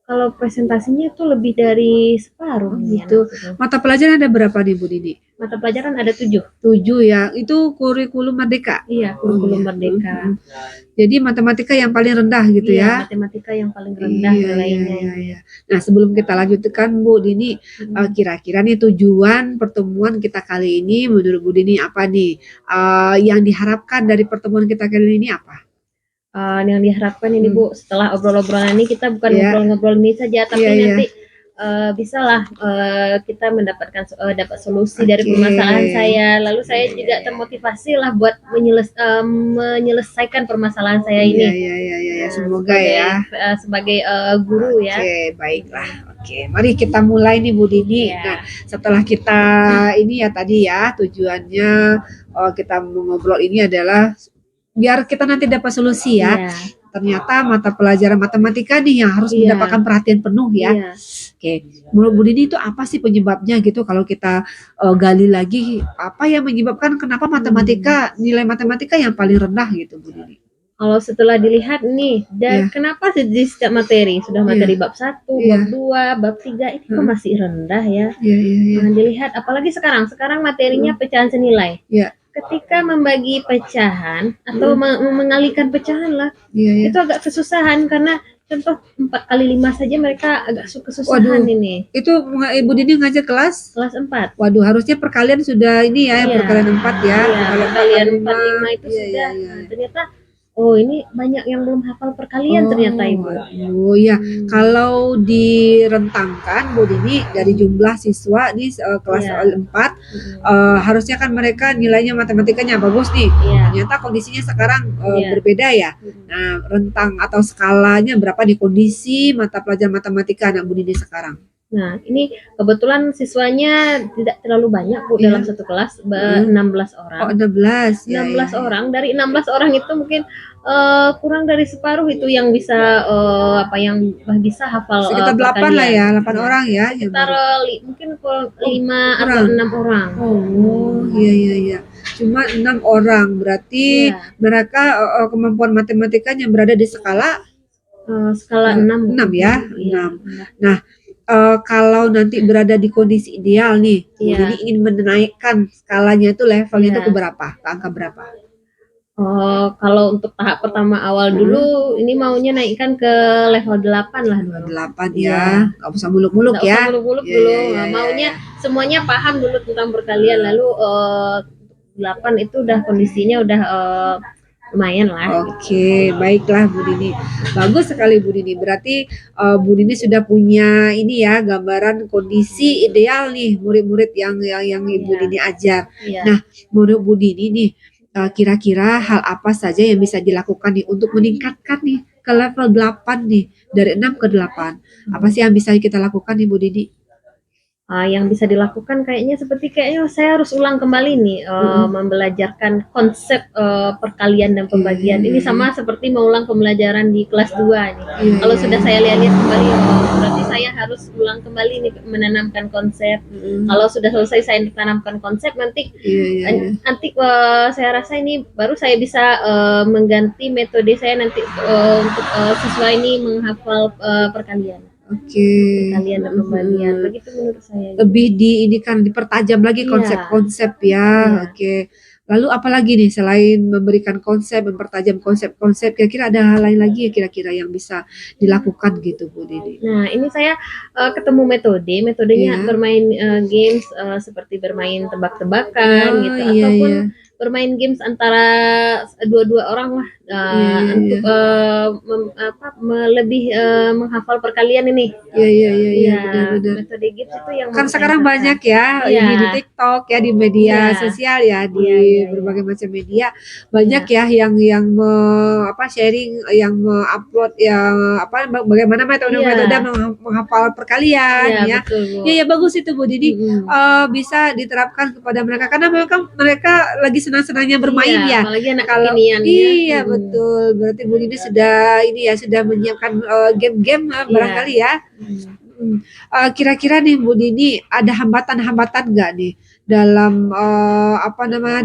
kalau presentasinya itu lebih dari separuh gitu. Mata pelajaran ada berapa nih Bu Dini? Mata pelajaran ada 7. 7 ya. Itu kurikulum merdeka. Iya, kurikulum merdeka. Jadi matematika yang paling rendah gitu ya. Matematika yang paling rendah nilainya. Iya. Nah, sebelum kita lanjutkan Bu Dini, kira-kira nih tujuan pertemuan kita kali ini menurut Bu Dini apa nih? Yang diharapkan dari pertemuan kita kali ini apa? Yang diharapkan ini Bu, setelah obrol-obrolan ini kita bukan ngobrol-ngobrol ini saja, tapi nanti bisalah kita mendapatkan dapat solusi dari permasalahan saya, lalu saya juga termotivasi lah buat menyelesaikan permasalahan saya ini. Iya, semoga sebagai guru ya. Oke, baiklah. Oke, mari kita mulai nih Bu Dini. Nah, setelah kita ini ya tadi ya tujuannya kita mengobrol ini adalah biar kita nanti dapat solusi ya. Ternyata mata pelajaran matematika nih yang harus mendapatkan perhatian penuh ya. Oke, menurut Bu Dini itu apa sih penyebabnya gitu? Kalau kita gali lagi, apa yang menyebabkan kenapa matematika nilai matematika yang paling rendah gitu Bu Dini? Kalau setelah dilihat nih, dan kenapa di setiap materi sudah materi bab 1, bab 2, bab 3 ini kok masih rendah ya? Nah, dilihat apalagi sekarang materinya pecahan senilai. Ketika membagi pecahan atau mengalihkan pecahan lah, itu agak kesusahan karena contoh 4 kali 5 saja mereka agak kesusahan. Ini. Itu Ibu Dini ngajar kelas 4. Waduh, harusnya perkalian sudah ini ya, perkalian 4 ya. Kalau perkalian 4 5 itu sudah. Nah, ternyata ini banyak yang belum hafal perkalian ternyata Ibu. Oh iya, kalau direntangkan Bu Dini dari jumlah siswa di kelas 4 harusnya kan mereka nilainya matematikanya bagus nih. Ternyata kondisinya sekarang berbeda ya. Nah, rentang atau skalanya berapa di kondisi mata pelajaran matematika anak Bu Dini sekarang? Nah, ini kebetulan siswanya tidak terlalu banyak Bu dalam satu kelas, 16 orang. Oh, 16. 16 orang. Dari 16 orang itu mungkin kurang dari separuh itu yang bisa yang bisa hafal sekitar 8 lah ya, 8 orang ya. Sekitar mungkin 5 atau 6 orang. Oh, iya. Cuma 6 orang. Berarti mereka kemampuan matematikanya berada di skala 6 ya. 6. Nah, kalau nanti berada di kondisi ideal nih, jadi ingin menaikkan skalanya itu levelnya itu ke berapa? Ke angka berapa? Kalau untuk tahap pertama awal dulu ini maunya naikkan ke level 8 lah dulu. 8 Iya. ya, nggak usah muluk-muluk Nggak usah ya. muluk-muluk Iya, dulu. iya, iya, Maunya iya. semuanya paham dulu tentang perkalian, lalu 8 itu udah kondisinya udah lumayan lah. Oke, baiklah Bu Dini. Bagus sekali Bu Dini. Berarti Bu Dini sudah punya ini ya gambaran kondisi ideal nih murid-murid yang Ibu Iya. Dini ajar. Iya. Nah, menurut Bu Dini nih kira-kira hal apa saja yang bisa dilakukan nih untuk meningkatkan nih ke level 8 nih dari 6 ke 8. Apa sih yang bisa kita lakukan nih Bu Dini? Yang bisa dilakukan kayaknya saya harus ulang kembali nih membelajarkan konsep perkalian dan pembagian. Ini sama seperti mengulang pembelajaran di kelas 2 nih. Kalau sudah saya lihat kembali, berarti saya harus ulang kembali nih menanamkan konsep. Kalau sudah selesai saya tanamkan konsep, nanti saya rasa ini baru saya bisa mengganti metode saya nanti untuk siswa ini menghafal perkalian. Oke. Perkalian dan pembagian. Begitu menurut saya. Lebih ini kan dipertajam lagi Iya. konsep-konsep ya. Iya. Oke. Lalu apalagi nih selain memberikan konsep, mempertajam konsep-konsep, kira-kira ada hal lain lagi ya kira-kira yang bisa dilakukan gitu Bu Dini? Nah, ini saya ketemu metodenya Iya. bermain games seperti bermain tebak-tebakan Oh, gitu, iya, ataupun iya. bermain games antara dua orang lah Iya, untuk lebih menghafal perkalian ini. Iya, benar-benar. Metode games itu yang Kan mau saya sekarang terapkan. banyak ya Iya. ini di TikTok ya, di media Iya. sosial ya, di Iya. berbagai macam media banyak ya yang sharing, yang upload yang bagaimana metode-metode Iya. menghafal perkalian Iya, ya. betul, Bu. Iya, bagus itu Bu Dini. Mm-mm. Bisa diterapkan kepada mereka karena mereka lagi senang-senangnya bermain Iya, ya. apalagi anak Kalau kekinian ya. iya betul. Berarti Bu Dini sudah menyiapkan game-game barangkali ya. Kira-kira nih Bu Dini ada hambatan-hambatan nggak nih dalam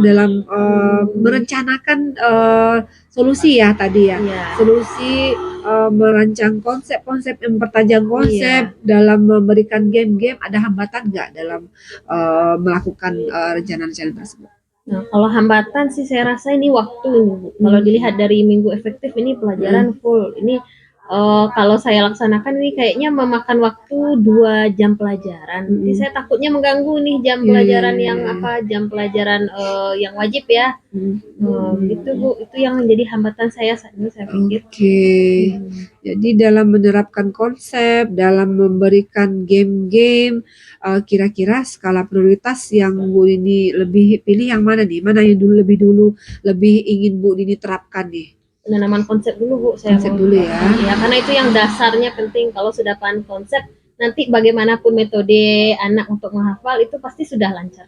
dalam merencanakan solusi ya tadi ya. Iya. Solusi merancang konsep-konsep, mempertajam konsep Iya. dalam memberikan game-game, ada hambatan nggak dalam melakukan rencana-rencana tersebut? Nah, kalau hambatan sih saya rasa ini waktu ini, Bu. Kalau dilihat dari minggu efektif ini pelajaran full. Ini kalau saya laksanakan ini kayaknya memakan waktu 2 jam pelajaran. Jadi saya takutnya mengganggu nih jam pelajaran jam pelajaran yang wajib ya. Gitu Bu, itu yang menjadi hambatan saya saat ini saya pikir. Oke. Jadi dalam menerapkan konsep, dalam memberikan game-game, kira-kira skala prioritas yang Bu Dini lebih pilih yang mana nih? Mana yang lebih dulu lebih ingin Bu Dini terapkan nih? Penanaman konsep dulu Bu, saya Konsep mau. dulu ya. Ya, karena itu yang dasarnya penting. Kalau sudah paham konsep, nanti bagaimanapun metode anak untuk menghafal itu pasti sudah lancar.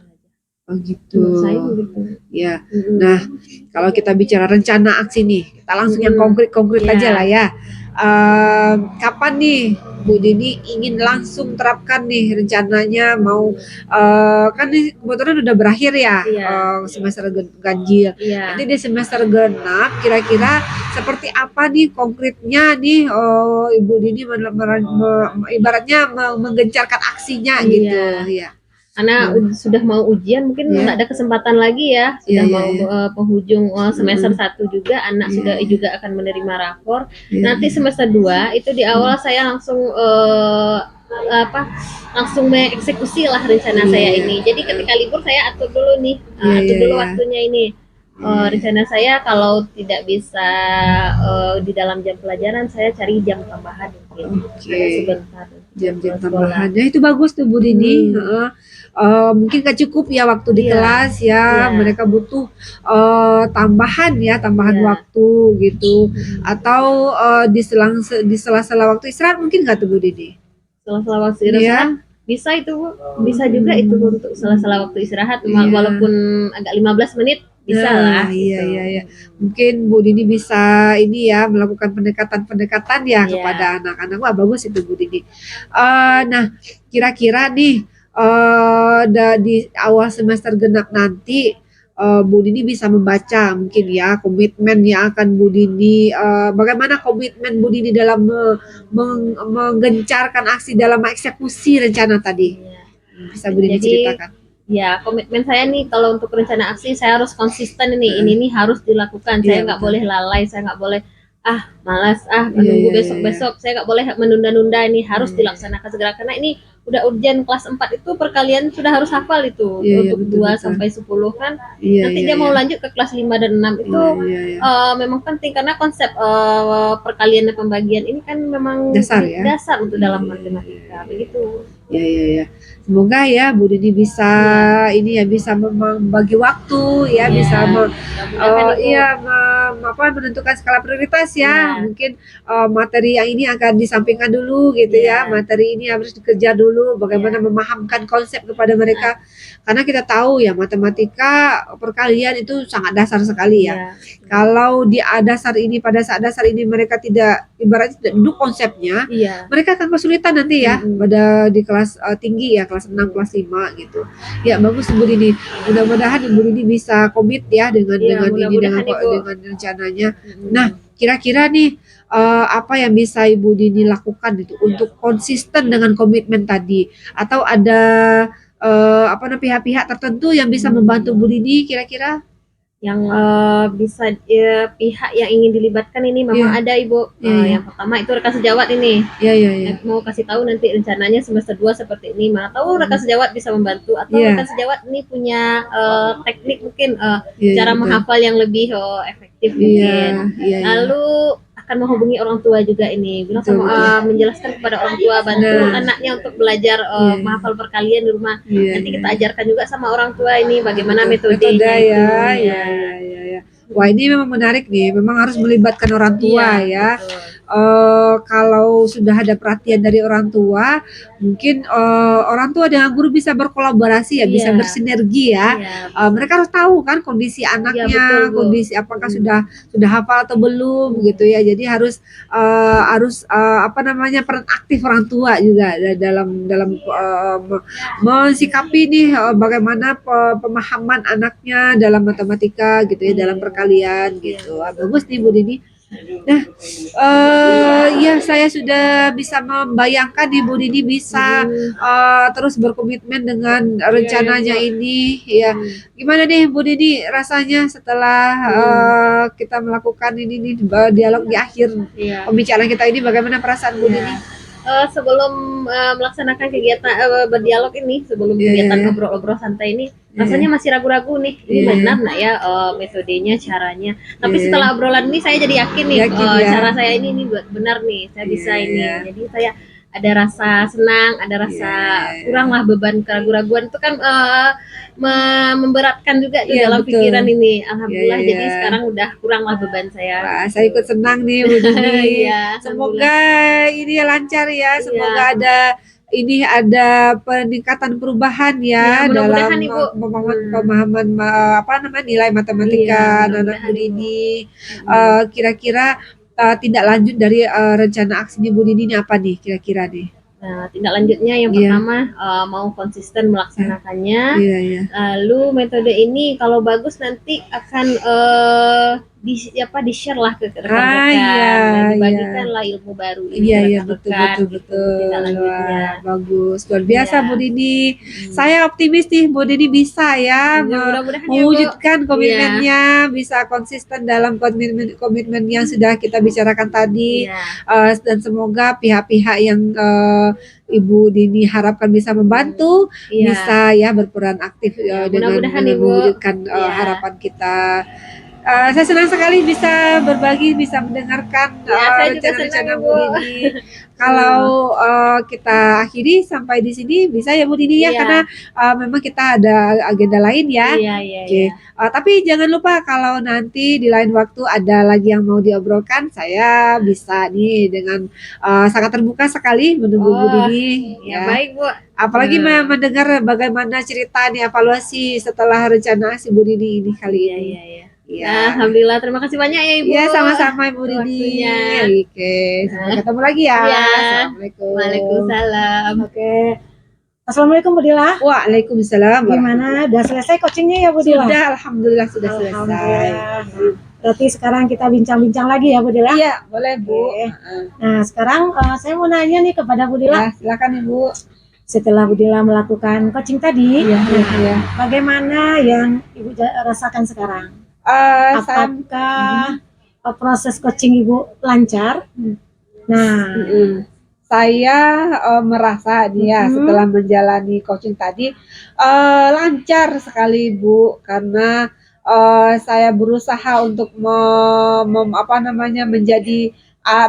Oh gitu. Menurut saya begitu. Ya. Nah, kalau kita bicara rencana aksi nih, kita langsung yang konkret-konkret Iya. aja lah ya. Kapan nih Bu Dini ingin langsung terapkan nih rencananya mau kan nih kebetulan udah berakhir ya Iya. semester ganjil. Iya. Nanti di semester genap kira-kira seperti apa nih konkretnya nih Ibu Dini ibaratnya menggencarkan aksinya Iya. gitu ya. Karena sudah mau ujian mungkin Iya. nggak ada kesempatan lagi ya. Sudah Iya, mau penghujung semester 1 juga anak Iya. juga akan menerima rapor. Iya. Nanti semester 2 itu di awal saya langsung langsung mengeksekusi lah rencana saya ini. Jadi ketika libur saya atur dulu nih, atur dulu waktunya ini. Rencana saya kalau tidak bisa di dalam jam pelajaran saya cari jam tambahan mungkin. Oke. Ada sebentar. Jam-jam sekolah. tambahannya itu bagus tuh Bu Dini. Mungkin gak cukup ya waktu di Iya. kelas ya. Iya. Mereka butuh tambahan Iya. waktu gitu. Atau di sela-sela waktu istirahat mungkin nggak tuh Bu Dini? Sela-sela waktu istirahat bisa itu Bu. Bisa juga itu untuk sela-sela waktu istirahat walaupun agak 15 menit bisa lah. Iya, gitu. iya. Mungkin Bu Dini bisa ini ya melakukan pendekatan-pendekatan ya Iya. kepada anak-anak. Wah bagus itu Bu Dini. Nah kira-kira nih di awal semester genap nanti Bu Dini bisa membaca mungkin ya komitmen yang akan Bu Dini bagaimana komitmen Bu Dini dalam menggencarkan aksi dalam mengeksekusi rencana tadi. Iya. Bisa Bu Dini Jadi, ceritakan? Ya, komitmen saya nih kalau untuk rencana aksi saya harus konsisten ini nih harus dilakukan. Saya Iya, nggak betul. boleh lalai, saya nggak boleh malas Iya, menunggu iya, iya, besok-besok. Saya nggak boleh menunda-nunda, ini harus dilaksanakan segera karena ini udah urgen kelas 4 itu perkalian sudah harus hafal itu Iya, iya, untuk betul, 2 betul. sampai 10 kan. Iya, Nanti iya, dia mau iya. lanjut ke kelas 5 dan 6 itu Iya, iya, iya. memang penting karena konsep perkalian dan pembagian ini kan memang Dasar ya. dasar untuk dalam Iya, matematika. Begitu. Ya, ya, ya. Semoga ya Bu Dini bisa ini ya bisa membagi waktu ya, Iya, bisa mudah-mudahan Ibu. iya menentukan skala prioritas ya. Iya. Mungkin materi yang ini akan disampingkan dulu gitu ya. Iya. Materi ini harus dikejar dulu bagaimana memahamkan konsep kepada mereka. Karena kita tahu ya matematika perkalian itu sangat dasar sekali ya. Iya. Kalau di dasar ini pada saat dasar ini mereka tidak ibaratnya tidak duduk konsepnya, Iya. mereka akan kesulitan nanti ya pada di kelas tinggi ya, kelas 6, kelas 5 gitu. Ya bagus Bu Dini. Mudah-mudahan Ibu Dini bisa komit ya dengan Iya, ini mudah-mudahan, Ibu. dengan rencananya. Nah, kira-kira nih apa yang bisa Ibu Dini lakukan itu untuk konsisten dengan komitmen tadi? Atau ada pihak-pihak tertentu yang bisa membantu Bu Dini kira-kira? Yang bisa pihak yang ingin dilibatkan ini memang ada Ibu. Iya. Yang pertama itu rekan sejawat ini. Iya, iya, iya. Mau kasih tahu nanti rencananya semester 2 seperti ini. Mana tahu rekan sejawat bisa membantu atau Iya. rekan sejawat ini punya teknik mungkin Iya, cara betul. menghafal yang lebih efektif Iya, mungkin. iya, iya. Lalu akan menghubungi orang tua juga ini, bilang Betul, sama menjelaskan kepada orang tua bantu Nah. anaknya untuk belajar Iya. menghafal perkalian di rumah. Iya, Nanti iya. kita ajarkan juga sama orang tua ini bagaimana Metode metodenya itu. ya, ya, ya, ya. Wah ini memang menarik nih, memang harus melibatkan orang tua ya. Betul. Kalau sudah ada perhatian dari orang tua, mungkin orang tua dengan guru bisa berkolaborasi ya, bisa Iya. bersinergi ya. Iya, Mereka harus tahu kan kondisi anaknya, betul, Bu. kondisi apakah sudah hafal atau belum gitu ya. Jadi harus peran aktif orang tua juga dalam mensikapi nih bagaimana pemahaman anaknya dalam matematika gitu ya, dalam perkalian gitu. Bagus nih Bu Dini. Nah, ya saya sudah bisa membayangkan Ibu Dini bisa terus berkomitmen dengan rencananya ini. Ya, gimana nih Bu Dini rasanya setelah kita melakukan ini nih dialog di akhir Iya. pembicaraan kita ini? Bagaimana perasaan Bu Dini? Sebelum melaksanakan kegiatan berdialog ini, sebelum kegiatan ngobrol-ngobrol santai ini, rasanya masih ragu-ragu nih, ini benar nggak ya metodenya, caranya. Tapi setelah obrolan ini saya jadi yakin nih, cara saya ini benar nih, saya bisa ini. Jadi saya ada rasa senang, ada rasa kuranglah beban keraguan-raguan itu kan memberatkan juga di dalam betul. pikiran ini. Alhamdulillah, Iya, jadi sekarang udah kuranglah beban saya. Wah, saya ikut senang nih Bu Dini. Iya, Semoga ini lancar ya, semoga ada peningkatan perubahan ya, Ya, dalam mudah-mudahan, Ibu. pemahaman nilai matematika Iya, anak-anak Bu mudah-mudahan, Ibu. Dini. Kira-kira tindak lanjut dari rencana aksinya Bu Dini ini apa nih kira-kira nih? Nah, tindak lanjutnya yang pertama mau konsisten melaksanakannya. Iya, iya. Lalu metode ini kalau bagus nanti akan di-share lah ke rekan-rekan, iya, dibagikan lah ilmu baru ini Iya, ke betul, rekan-rekan betul, gitu, tindak lanjutnya. Wah, bagus, luar biasa Iya. Bu Dini. Saya optimis nih Bu Dini bisa ya Mudah-mudahan ya, Bu. mewujudkan komitmennya, bisa konsisten dalam komitmen yang sudah kita bicarakan tadi. Iya. Dan semoga pihak-pihak yang Ibu Dini harapkan bisa membantu, Iya. bisa ya berperan aktif dengan mudah-mudahan, Ibu. mewujudkan Iya. harapan kita. Saya senang sekali bisa berbagi, bisa mendengarkan saya juga rencana-rencana senang, Bu Ibu. Dini. Kalau kita akhiri sampai di sini bisa ya Bu Dini ya, Iya. karena memang kita ada agenda lain ya. Iya, iya, Oke. iya. Tapi jangan lupa kalau nanti di lain waktu ada lagi yang mau diobrolkan, saya bisa nih dengan sangat terbuka sekali menunggu Bu Dini. Ya, baik, Bu. Apalagi mendengar bagaimana cerita nih evaluasi setelah rencana si Bu Dini ini kali Iya, ini. iya, iya. Iya. Alhamdulillah, terima kasih banyak ya Ibu. Iya, sama-sama Ibu Dini. Waktunya. Oke, sampai ketemu lagi ya. Iya. Assalamualaikum. Waalaikumsalam. Oke. Assalamualaikum Bu Dila. Waalaikumsalam. Gimana? Udah selesai coachingnya ya Bu Dila? Sudah, alhamdulillah sudah selesai. Alhamdulillah. Berarti sekarang kita bincang-bincang lagi ya Bu Dila? Iya, boleh Bu. Oke. Nah sekarang saya mau nanya nih kepada Bu Dila. Ya, silakan Ibu. setelah Bu Dila melakukan coaching tadi, Iya, iya. bagaimana yang Ibu rasakan sekarang? Saya Apakah proses coaching Ibu lancar? Nah, saya merasa dia setelah menjalani coaching tadi lancar sekali Bu, karena saya berusaha untuk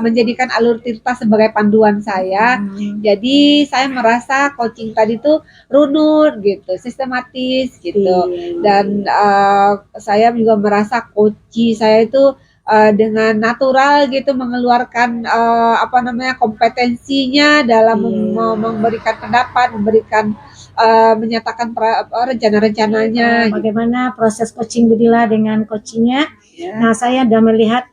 menjadikan alur tirta sebagai panduan saya. Jadi saya merasa coaching tadi tuh runut gitu, sistematis gitu. Dan saya juga merasa coaching saya itu dengan natural gitu mengeluarkan kompetensinya dalam memberikan pendapat, menyatakan rencana-rencananya. Bagaimana proses coaching Bu Dila dengan coachingnya? Nah, saya sudah melihat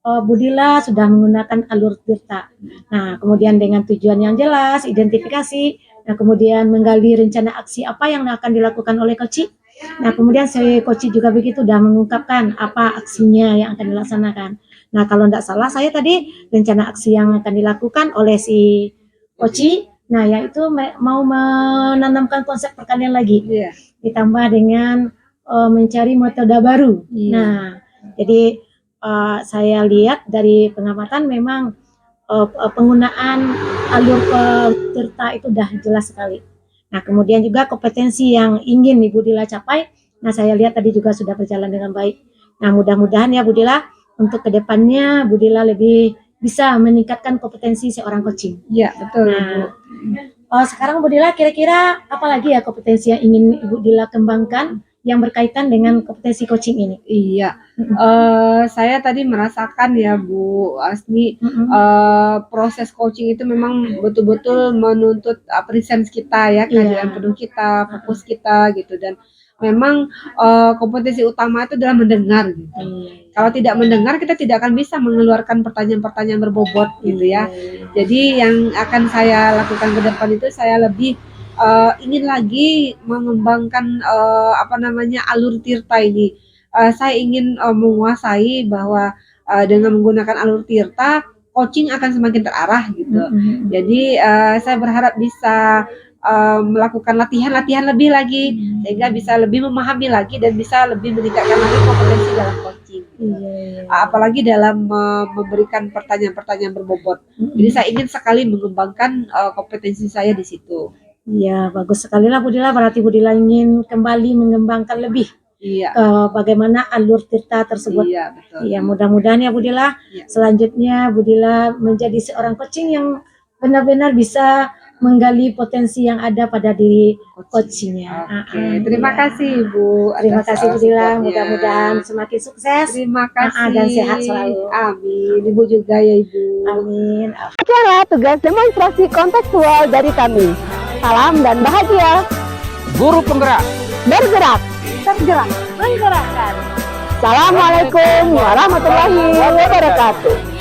Bu Dila sudah menggunakan alur tirta. Nah, kemudian dengan tujuan yang jelas, identifikasi, nah kemudian menggali rencana aksi apa yang akan dilakukan oleh coach. Nah, kemudian si coach juga begitu sudah mengungkapkan apa aksinya yang akan dilaksanakan. Nah, kalau tidak salah saya tadi rencana aksi yang akan dilakukan oleh si coach, nah yaitu mau menanamkan konsep perkalian lagi, ditambah dengan mencari metode baru. Nah, jadi saya lihat dari pengamatan memang penggunaan alur tirta itu sudah jelas sekali. Nah, kemudian juga kompetensi yang ingin Ibu Dila capai, nah saya lihat tadi juga sudah berjalan dengan baik. Nah, mudah-mudahan ya Bu Dila, untuk kedepannya Bu Dila lebih bisa meningkatkan kompetensi seorang coaching. Iya, betul. Nah, sekarang Bu Dila kira-kira apa lagi ya kompetensi yang ingin Ibu Dila kembangkan yang berkaitan dengan kompetensi coaching ini? Iya, saya tadi merasakan ya Bu Asni, proses coaching itu memang betul-betul menuntut presence kita ya, kehadiran penuh kita, fokus kita gitu, dan memang kompetensi utama itu adalah mendengar gitu. Kalau tidak mendengar, kita tidak akan bisa mengeluarkan pertanyaan-pertanyaan berbobot gitu ya. Jadi yang akan saya lakukan ke depan itu saya lebih ingin lagi mengembangkan alur tirta ini. Saya ingin menguasai bahwa dengan menggunakan alur tirta, coaching akan semakin terarah gitu. Jadi saya berharap bisa melakukan latihan-latihan lebih lagi, sehingga bisa lebih memahami lagi dan bisa lebih meningkatkan lagi kompetensi dalam coaching. Apalagi dalam memberikan pertanyaan-pertanyaan berbobot. Jadi saya ingin sekali mengembangkan kompetensi saya di situ. Iya, bagus sekali lah Bu Dila, berarti Bu Dila ingin kembali mengembangkan lebih bagaimana alur tirta tersebut. Iya, betul. Iya, mudah-mudahan ya Bu Dila, selanjutnya Bu Dila menjadi seorang coaching yang benar-benar bisa menggali potensi yang ada pada diri coachingnya. Oke, terima kasih Bu. Terima kasih Bu Dila, mudah-mudahan semakin sukses. Terima kasih. Dan sehat selalu. Amin. Ibu juga ya Ibu. Amin. Acara tugas demonstrasi kontekstual dari kami. Salam dan bahagia. Guru penggerak. Bergerak, tergerak, menggerakkan. Assalamualaikum warahmatullahi wabarakatuh.